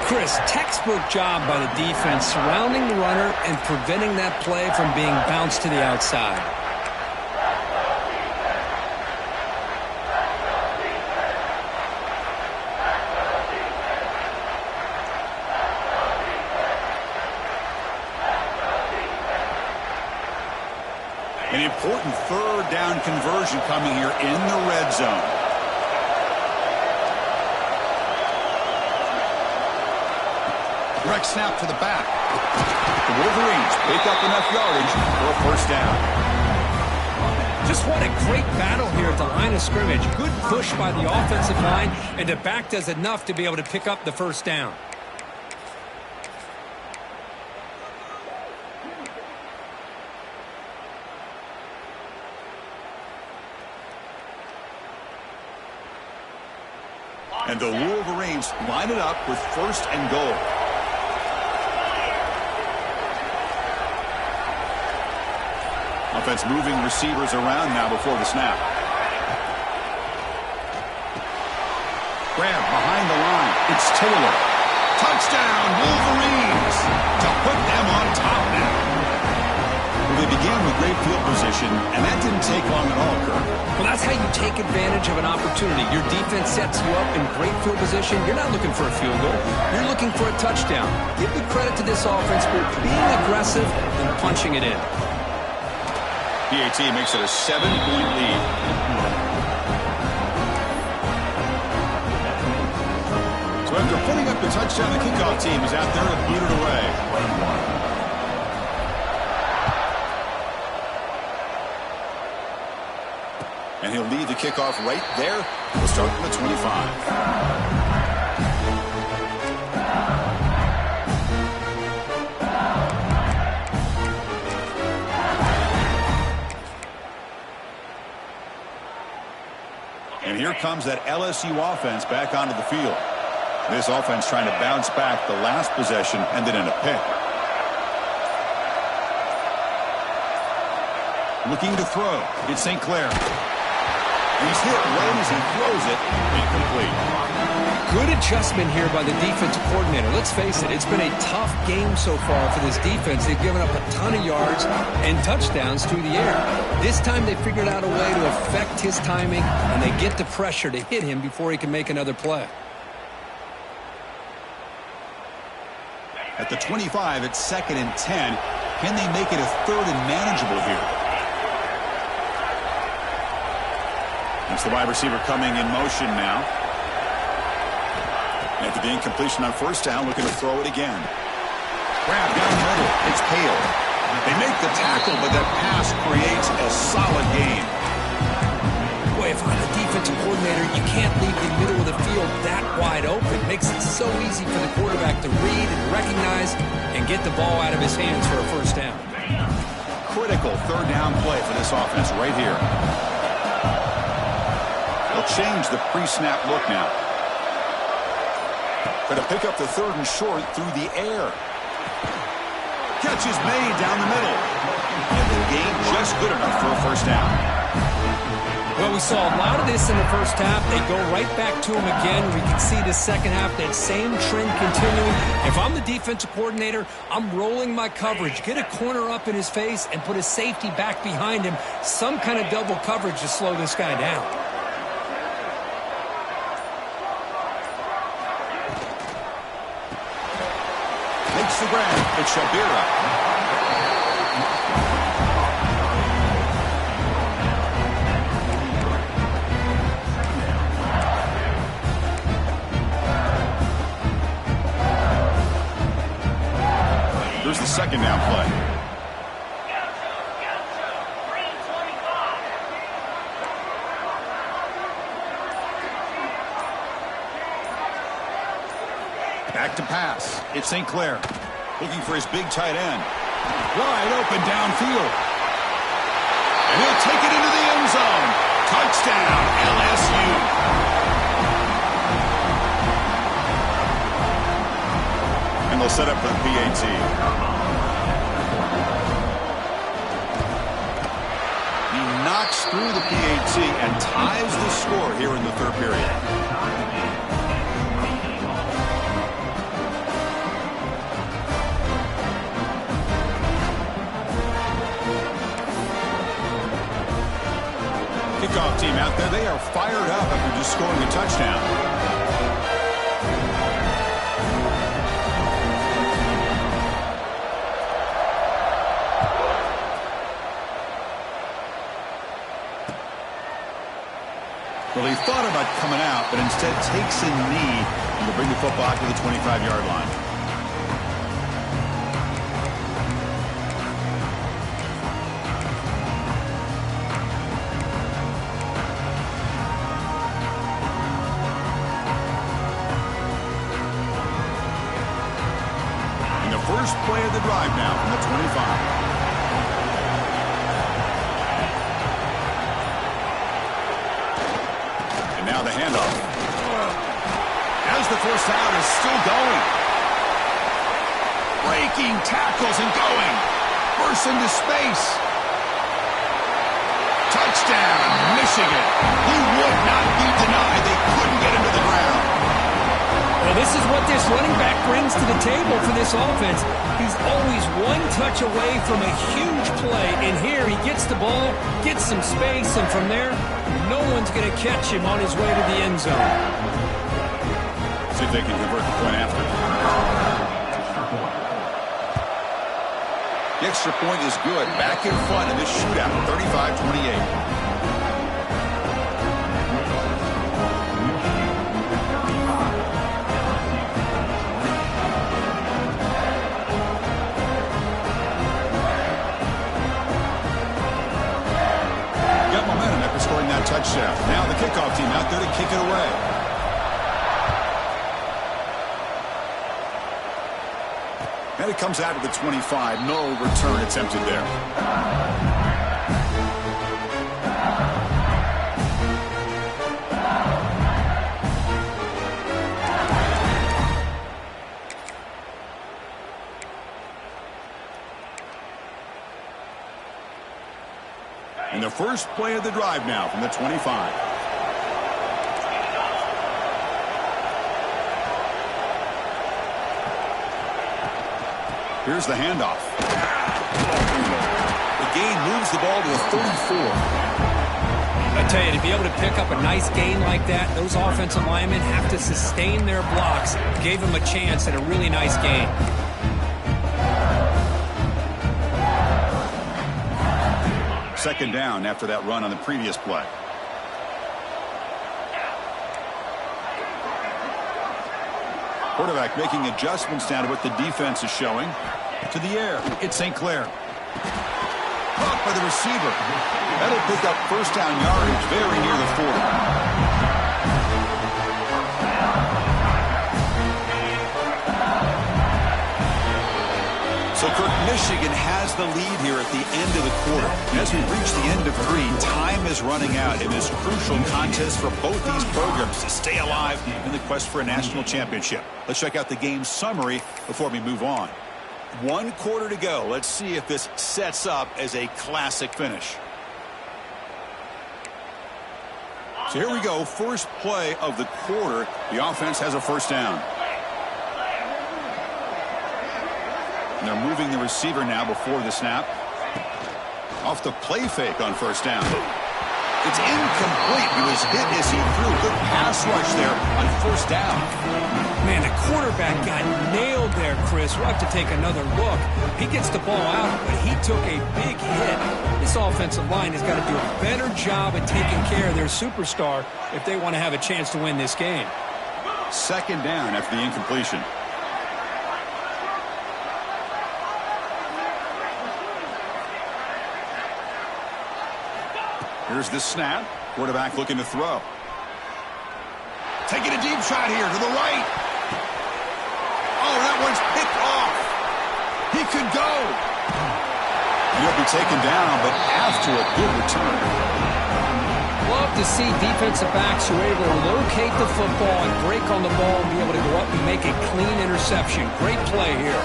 S2: Chris, textbook job by the defense surrounding the runner and preventing that play from being bounced to the outside.
S1: An important 3rd down conversion coming here in the red zone. Direct snap to the back. The Wolverines pick up enough yardage for a 1st down.
S2: Just what a great battle here at the line of scrimmage. Good push by the offensive line, and the back does enough to be able to pick up the 1st down.
S1: And the Wolverines line it up with 1st and goal. Offense moving receivers around now before the snap. Grab behind the line. It's Taylor. Touchdown, Wolverines! To put them on top now. Well, they began with great field position, and that didn't take long at all, Kirk.
S2: Well, that's how you take advantage of an opportunity. Your defense sets you up in great field position. You're not looking for a field goal. You're looking for a touchdown. Give the credit to this offense for being aggressive and punching it in.
S1: PAT makes it a 7-point lead. So after putting up the touchdown, the kickoff team is out there to boot it away. And he'll lead the kickoff right there. We'll start from the 25. here comes that LSU offense back onto the field. This offense trying to bounce back the last possession and then in a pick. Looking to throw. It's St. Clair. He's hit right as he throws it. Incomplete.
S2: Good adjustment here by the defensive coordinator. Let's face it, it's been a tough game so far for this defense. They've given up a ton of yards and touchdowns through the air. This time they figured out a way to affect his timing, and they get the pressure to hit him before he can make another play.
S1: At the 25, it's 2nd and 10. Can they make it a 3rd and manageable here? It's the wide receiver coming in motion now. After the incompletion on 1st down, looking to throw it again. Grab down the middle. It's Hale. They make the tackle, but that pass creates a solid gain.
S2: Boy, if I'm the defensive coordinator, you can't leave the middle of the field that wide open. It makes it so easy for the quarterback to read and recognize and get the ball out of his hands for a 1st down.
S1: Critical 3rd down play for this offense right here. They'll change the pre-snap look now. Going to pick up the 3rd and short through the air. Catch is made down the middle. And the gain just good enough for a 1st down.
S2: Well, we saw a lot of this in the 1st half. They go right back to him again. We can see the 2nd half, that same trend continuing. If I'm the defensive coordinator, I'm rolling my coverage. Get a corner up in his face and put a safety back behind him. Some kind of double coverage to slow this guy down.
S1: The grab. It's Shabira. Here's the 2nd down play. Back to pass. It's St. Clair. Looking for his big tight end. Wide open downfield. And he'll take it into the end zone. Touchdown, LSU. And they'll set up for the PAT. He knocks through the PAT and ties the score here in the 3rd period. Kickoff team out there, they are fired up after just scoring a touchdown. Well, he thought about coming out, but instead takes a knee and will bring the football to the 25-yard line. First play of the drive now from the 25. And now the handoff. As the 1st down is still going. Breaking tackles and going. Bursts into space. Touchdown, Michigan. He would not be denied. They couldn't get him to the ground.
S2: Well, this is what this running back brings to the table for this offense. He's always one touch away from a huge play. And here he gets the ball, gets some space, and from there, no one's going to catch him on his way to the end zone.
S1: See if they can convert the point after. The extra point is good. Back in front in this shootout, 35-28. Touchdown. Now the kickoff team out there to kick it away. And it comes out of the 25. No return attempted there. And the first play of the drive now from the 25. Here's the handoff.
S3: The gain moves the ball to a 34.
S2: I tell you, to be able to pick up a nice gain like that, those offensive linemen have to sustain their blocks. Gave them a chance at a really nice gain.
S1: Second down after that run on the previous play. Quarterback making adjustments down to what the defense is showing. To the air, it's St. Clair. Caught by the receiver. That'll pick up first down yardage very near the 40. So, Kirk, Michigan has the lead here at the end of the quarter. As we reach the end of 3, time is running out in this crucial contest for both these programs to stay alive in the quest for a national championship. Let's check out the game summary before we move on. 1 quarter to go. Let's see if this sets up as a classic finish. So here we go. First play of the quarter. The offense has a first down. And they're moving the receiver now before the snap. Off the play fake on first down. It's incomplete. He was hit as he threw. Good pass rush there on first down.
S2: Man, the quarterback got nailed there, Chris. We'll have to take another look. He gets the ball out, but he took a big hit. This offensive line has got to do a better job at taking care of their superstar if they want to have a chance to win this game.
S1: Second down after the incompletion. Here's the snap. Quarterback looking to throw. Taking a deep shot here to the right. Oh, that one's picked off. He could go. He'll be taken down, but after a good return.
S2: Love to see defensive backs who are able to locate the football and break on the ball and be able to go up and make a clean interception. Great play here.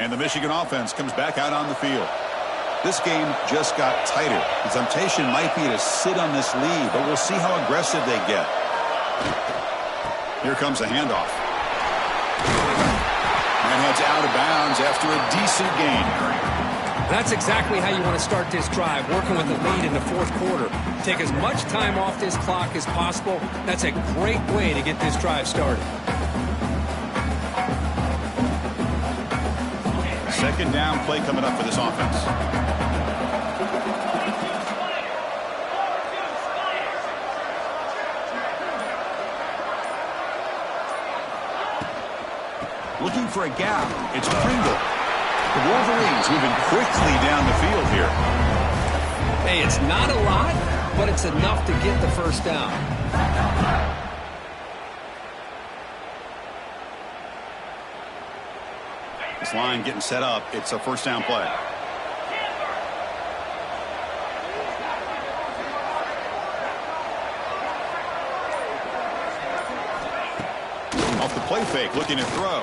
S1: And the Michigan offense comes back out on the field. This game just got tighter. The temptation might be to sit on this lead, but we'll see how aggressive they get. Here comes a handoff. And heads out of bounds after a decent gain.
S2: That's exactly how you want to start this drive, working with the lead in the fourth quarter. Take as much time off this clock as possible. That's a great way to get this drive started.
S1: Second down play coming up for this offense. Looking for a gap. It's Pringle. The Wolverines moving quickly down the field here.
S2: Hey, it's not a lot, but it's enough to get the first down.
S1: This line getting set up. It's a first down play. Off the play fake, looking to throw.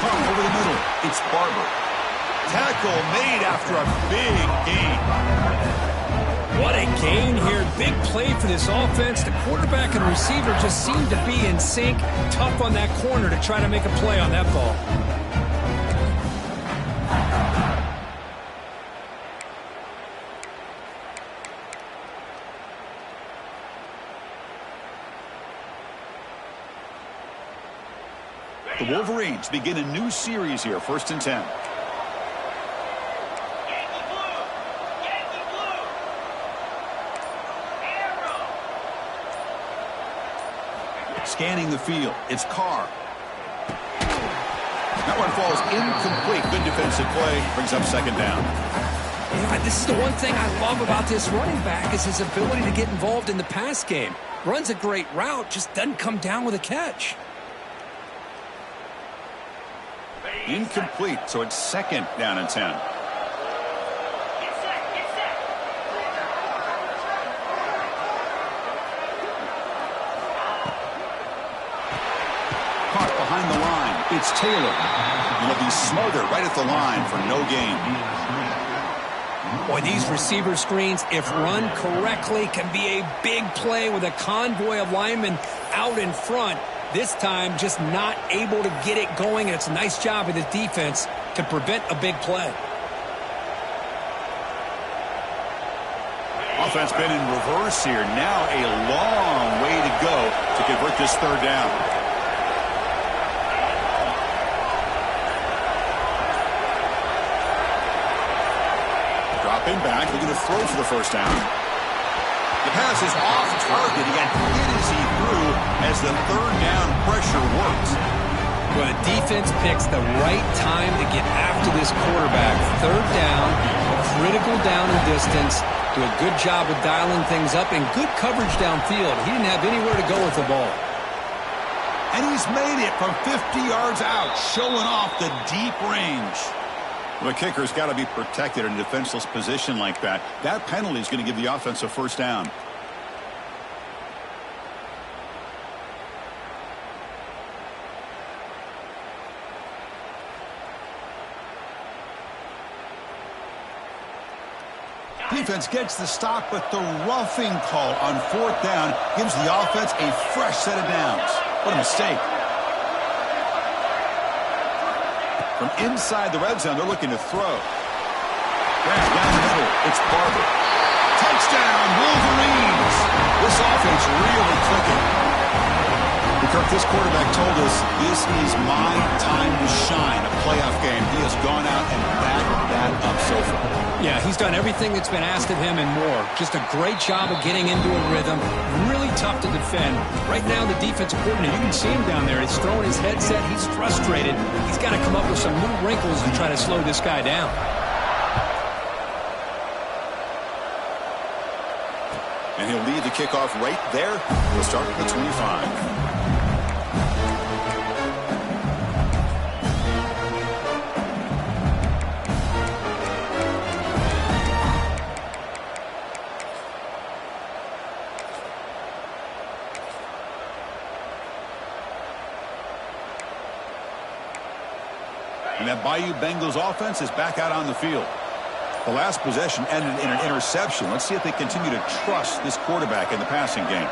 S1: Over the middle. It's Barber. Tackle made after a big gain.
S2: What a gain here. Big play for this offense. The quarterback and receiver just seem to be in sync. Tough on that corner to try to make a play on that ball.
S1: The Wolverines begin a new series here, 1st and 10. Scanning the field. It's Carr. That one falls incomplete. Good defensive play. Brings up second down.
S2: Yeah, this is the one thing I love about this running back is his ability to get involved in the pass game. Runs a great route, just doesn't come down with a catch.
S1: Incomplete, so it's 2nd down and 10. Caught behind the line. It's Taylor. He'll be smothered right at the line for no gain.
S2: Boy, these receiver screens, if run correctly, can be a big play with a convoy of linemen out in front. This time, just not able to get it going. And it's a nice job of the defense to prevent a big play.
S1: Offense been in reverse here. Now a long way to go to convert this 3rd down. Dropping back, looking to throw for the 1st down. The pass is off target. He got hit as he threw as the 3rd down pressure works.
S2: Well, the defense picks the right time to get after this quarterback. 3rd down, critical down and distance. Do a good job of dialing things up and good coverage downfield. He didn't have anywhere to go with the ball.
S1: And he's made it from 50 yards out, showing off the deep range. The kicker's got to be protected in a defenseless position like that. That penalty is going to give the offense a 1st down. Defense gets the stop, but the roughing call on 4th down gives the offense a fresh set of downs. What a mistake. From inside the red zone, they're looking to throw. Grab down the middle. It's Barber. Touchdown, Wolverines. This offense really clicking. Kirk, this quarterback told us this is my time to shine, a playoff game. He has gone out and backed that up so far.
S2: Yeah, he's done everything that's been asked of him and more. Just a great job of getting into a rhythm. Really tough to defend. Right now, the defensive coordinator, you can see him down there. He's throwing his headset. He's frustrated. He's got to come up with some new wrinkles to try to slow this guy down.
S1: And he'll lead the kickoff right there. We'll start at the 25. And that Bayou Bengals offense is back out on the field. The last possession ended in an interception. Let's see if they continue to trust this quarterback in the passing game.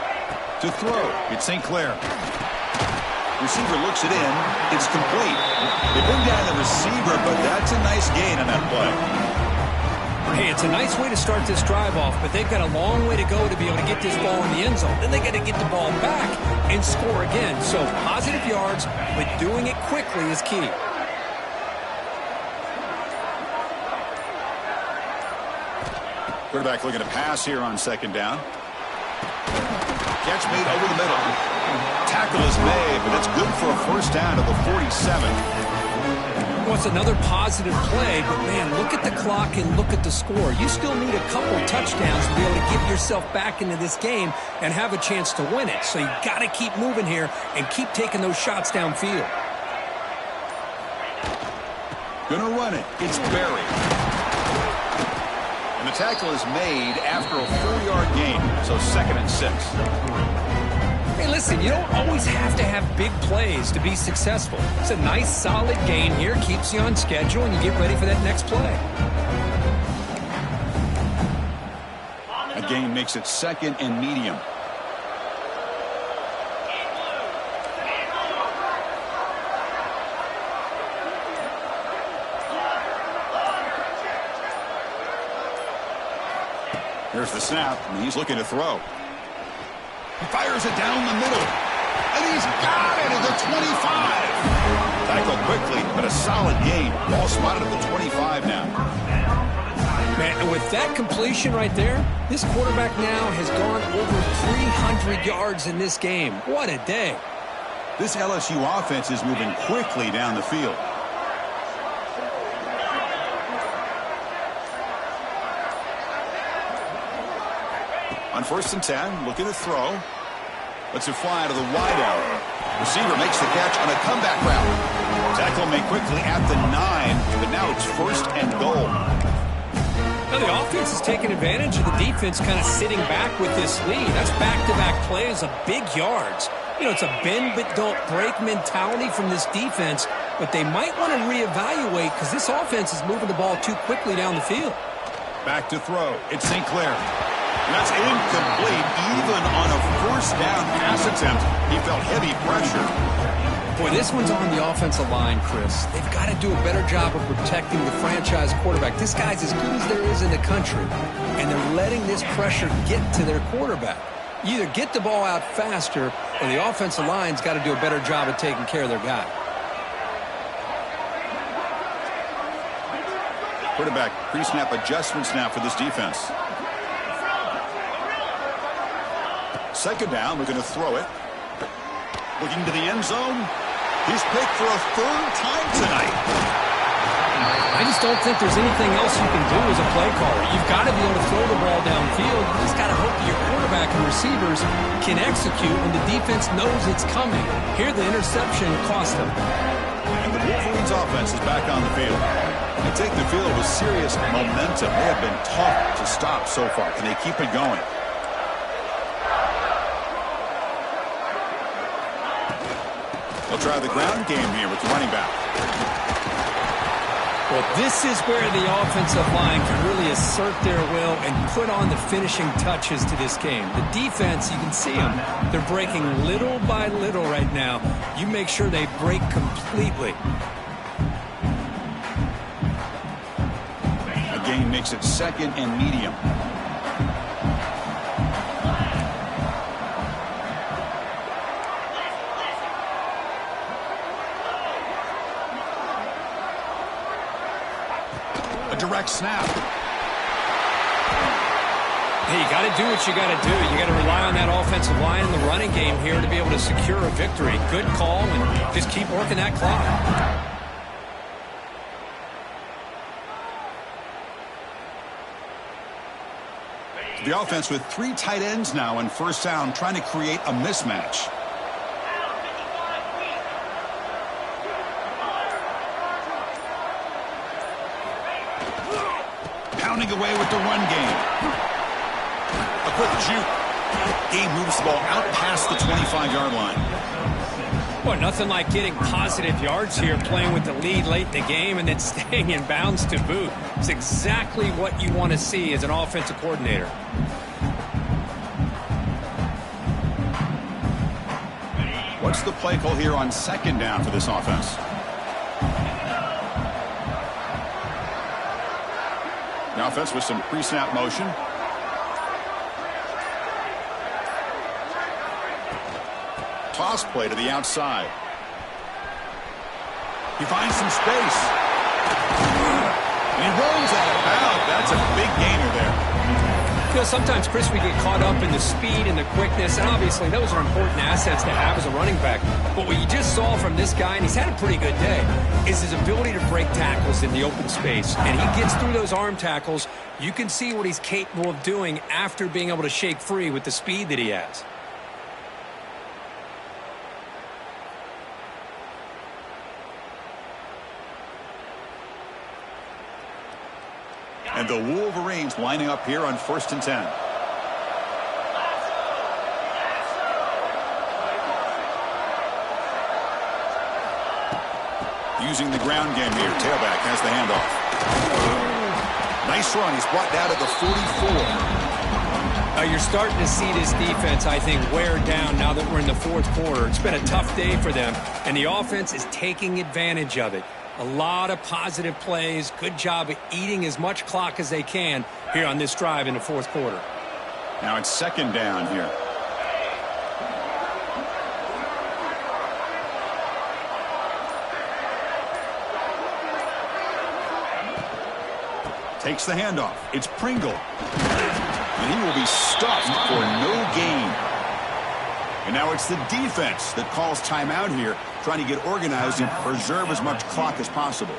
S1: To throw, it's St. Clair. Receiver looks it in. It's complete. They bring down the receiver, but that's a nice gain on that play.
S2: Hey, it's a nice way to start this drive off, but they've got a long way to go to be able to get this ball in the end zone. Then they got to get the ball back and score again. So positive yards, but doing it quickly is key.
S1: Quarterback looking to pass here on 2nd down. Catch made over the middle. Tackle is made, but it's good for a 1st down to the 47.
S2: Well, it's another positive play, but man, look at the clock and look at the score. You still need a couple touchdowns to be able to get yourself back into this game and have a chance to win it. So you got to keep moving here and keep taking those shots downfield.
S1: Gonna run it. It's Barry. And the tackle is made after a 4-yard gain, so 2nd and 6.
S2: Hey, listen, you don't always have to have big plays to be successful. It's a nice, solid gain here, keeps you on schedule, and you get ready for that next play.
S1: A gain makes it 2nd and medium. Here's the snap, and he's looking to throw. He fires it down the middle, and he's got it at the 25. Tackled quickly, but a solid gain. Ball spotted at the 25 now.
S2: Man, and with that completion right there, this quarterback now has gone over 300 yards in this game. What a day.
S1: This LSU offense is moving quickly down the field. On 1st and 10, looking to throw. Lets it fly to the wide out. Receiver makes the catch on a comeback route. Tackle made quickly at the 9, but now it's 1st and goal.
S2: Now the offense is taking advantage of the defense kind of sitting back with this lead. That's back-to-back plays of big yards. You know, it's a bend but don't break mentality from this defense, but they might want to reevaluate because this offense is moving the ball too quickly down the field.
S1: Back to throw. It's St. Clair. That's incomplete. Even on a 1st down pass attempt, he felt heavy pressure.
S2: Boy, this one's on the offensive line, Chris. They've got to do a better job of protecting the franchise quarterback. This guy's as good as there is in the country, and they're letting this pressure get to their quarterback. You either get the ball out faster, or the offensive line's got to do a better job of taking care of their guy.
S1: Quarterback pre-snap adjustments now for this defense. 2nd down, we're going to throw it. Looking to the end zone. He's picked for a 3rd time tonight.
S2: I just don't think there's anything else you can do as a play caller. You've got to be able to throw the ball downfield. You just got to hope that your quarterback and receivers can execute when the defense knows it's coming. Here, the interception cost them.
S1: And the Wolverines offense is back on the field. They take the field with serious momentum. They have been tough to stop so far. Can they keep it going? They'll try the ground game here with the running back.
S2: Well, this is where the offensive line can really assert their will and put on the finishing touches to this game. The defense, you can see them. They're breaking little by little right now. You make sure they break completely.
S1: A gain makes it 2nd and medium. Direct snap.
S2: Hey, you got to do what you got to do. You got to rely on that offensive line in the running game here to be able to secure a victory. Good call, and just keep working that clock.
S1: The offense with 3 tight ends now on 1st down, trying to create a mismatch. Pounding away with the run game. A quick juke. Game moves the ball out past the 25-yard line.
S2: Well, nothing like getting positive yards here, playing with the lead late in the game and then staying in bounds to boot. It's exactly what you want to see as an offensive coordinator.
S1: What's the play call here on 2nd down for this offense? The offense with some pre-snap motion. Toss play to the outside. He finds some space. And he rolls out of bounds. That's a big gainer there.
S2: You know, sometimes, Chris, we get caught up in the speed and the quickness, and obviously those are important assets to have as a running back. But what you just saw from this guy, and he's had a pretty good day, is his ability to break tackles in the open space. And he gets through those arm tackles. You can see what he's capable of doing after being able to shake free with the speed that he has.
S1: And the Wolverines lining up here on 1st and 10. Using the ground game here. Tailback has the handoff. Nice run. He's brought down to the 44.
S2: You're starting to see this defense, I think, wear down now that we're in the 4th quarter. It's been a tough day for them, and the offense is taking advantage of it. A lot of positive plays. Good job of eating as much clock as they can here on this drive in the 4th quarter.
S1: Now it's 2nd down here. Takes the handoff. It's Pringle. And he will be stuffed for no gain. And now it's the defense that calls timeout here, trying to get organized and preserve as much clock as possible.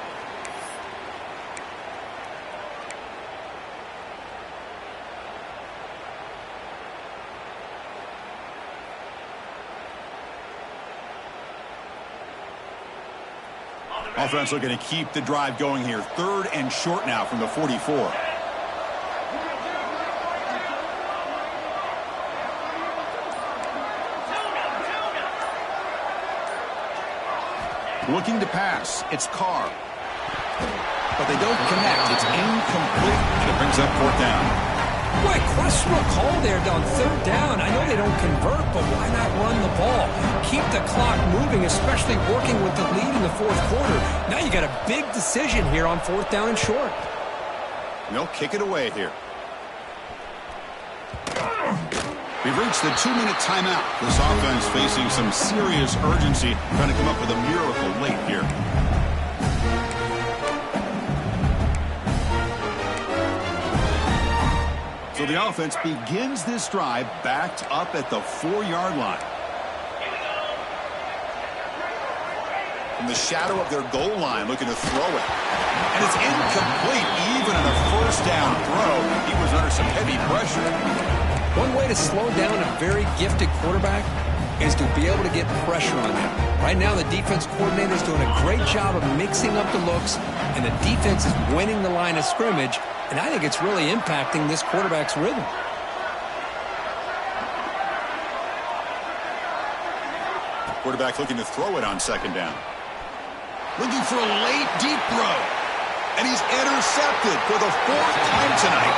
S1: Offense looking to keep the drive going here. 3rd and short now from the 44. Looking to pass. It's Carr. But they don't connect. It's incomplete. And it brings up 4th down.
S2: Boy, questionable call there on 3rd down. I know they don't convert, but why not run the ball? Keep the clock moving, especially working with the lead in the 4th quarter. Now you got a big decision here on 4th down and short.
S1: They'll kick it away here. We've reached the 2-minute timeout. This offense facing some serious urgency, trying to come up with a miracle late here. So the offense begins this drive backed up at the 4-yard line. From the shadow of their goal line, looking to throw it. And it's incomplete, even on a 1st down throw. He was under some heavy pressure.
S2: One way to slow down a very gifted quarterback is to be able to get pressure on him. Right now, the defense coordinator is doing a great job of mixing up the looks, and the defense is winning the line of scrimmage, and I think it's really impacting this quarterback's rhythm.
S1: Quarterback looking to throw it on 2nd down. Looking for a late, deep throw. And he's intercepted for the 4th time tonight.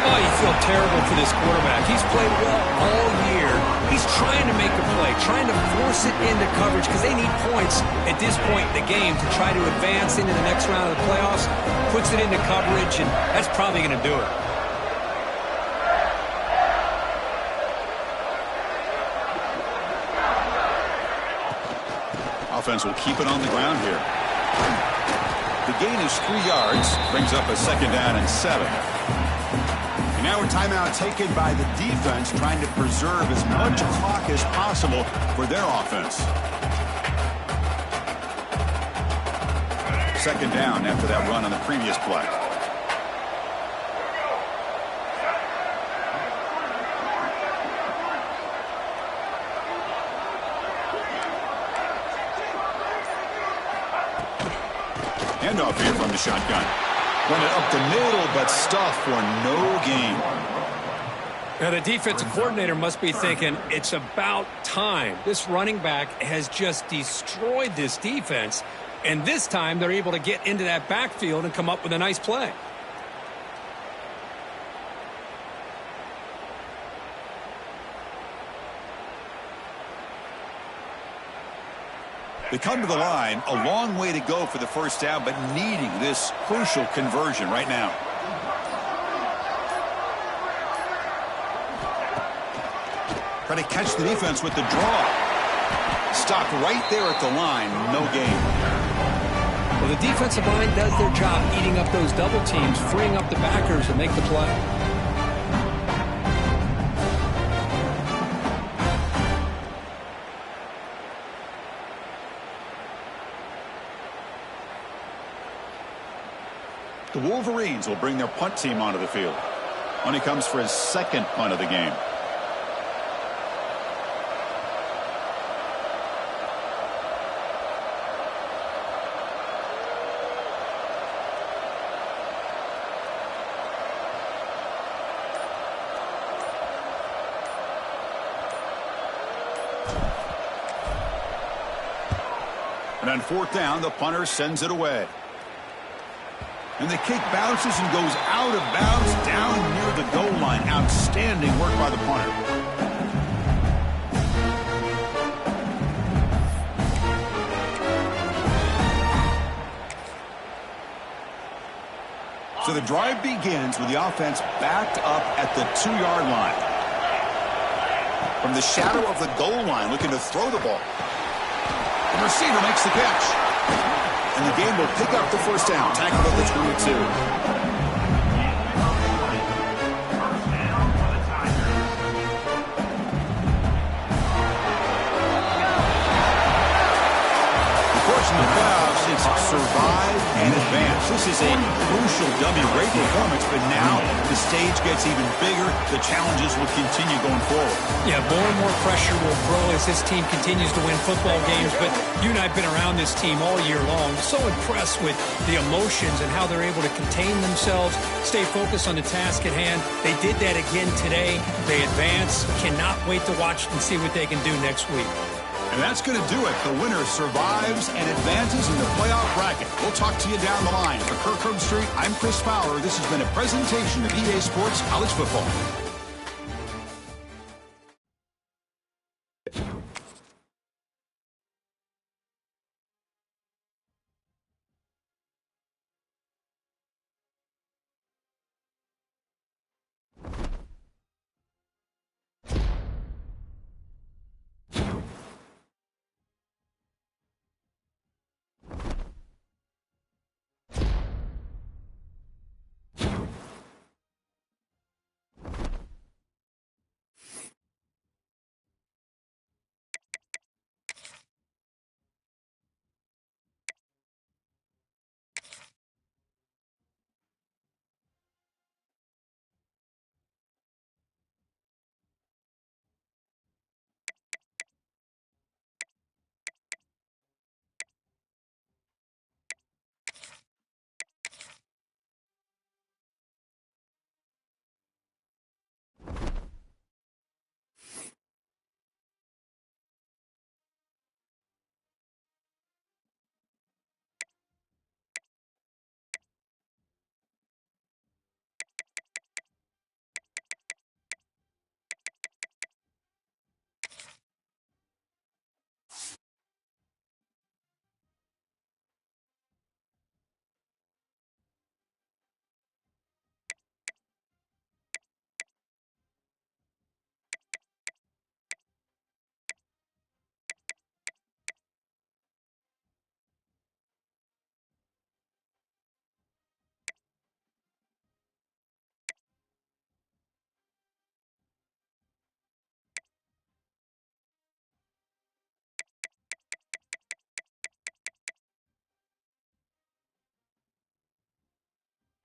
S2: Oh, you feel terrible for this quarterback. He's played well all year. He's trying to make a play, trying to force it into coverage because they need points at this point in the game to try to advance into the next round of the playoffs. Puts it into coverage, and that's probably going to do it.
S1: Offense will keep it on the ground here. The gain is 3 yards, brings up a 2nd down and 7. And now a timeout taken by the defense, trying to preserve as much clock as possible for their offense. 2nd down after that run on the previous play. Handoff here from the shotgun. Run it up the middle, but stuffed for no gain.
S2: Now, the defensive coordinator must be thinking, it's about time. This running back has just destroyed this defense, and this time they're able to get into that backfield and come up with a nice play.
S1: They come to the line, a long way to go for the 1st down, but needing this crucial conversion right now. Try to catch the defense with the draw. Stopped right there at the line, no gain.
S2: Well, the defensive line does their job eating up those double teams, freeing up the backers to make the play.
S1: The Wolverines will bring their punt team onto the field. When he comes for his 2nd punt of the game. And on 4th down, the punter sends it away. And the kick bounces and goes out of bounds down near the goal line. Outstanding work by the punter. So the drive begins with the offense backed up at the 2-yard line. From the shadow of the goal line, looking to throw the ball. The receiver makes the catch. And the game will pick up the 1st down. Tackled at the 22. Forcing the pass, It's survive and advance. This is a crucial W. Great performance, but now the stage gets even bigger. The challenges will continue going forward.
S2: Yeah, more and more pressure will grow as this team continues to win football games, but you and I have been around this team all year long. So impressed with the emotions and how they're able to contain themselves, stay focused on the task at hand. They did that again today. They advance. Cannot wait to watch and see what they can do next week.
S1: And that's going to do it. The winner survives and advances in the playoff bracket. We'll talk to you down the line. For Kirk Herbstreit, I'm Chris Fowler. This has been a presentation of EA Sports College Football.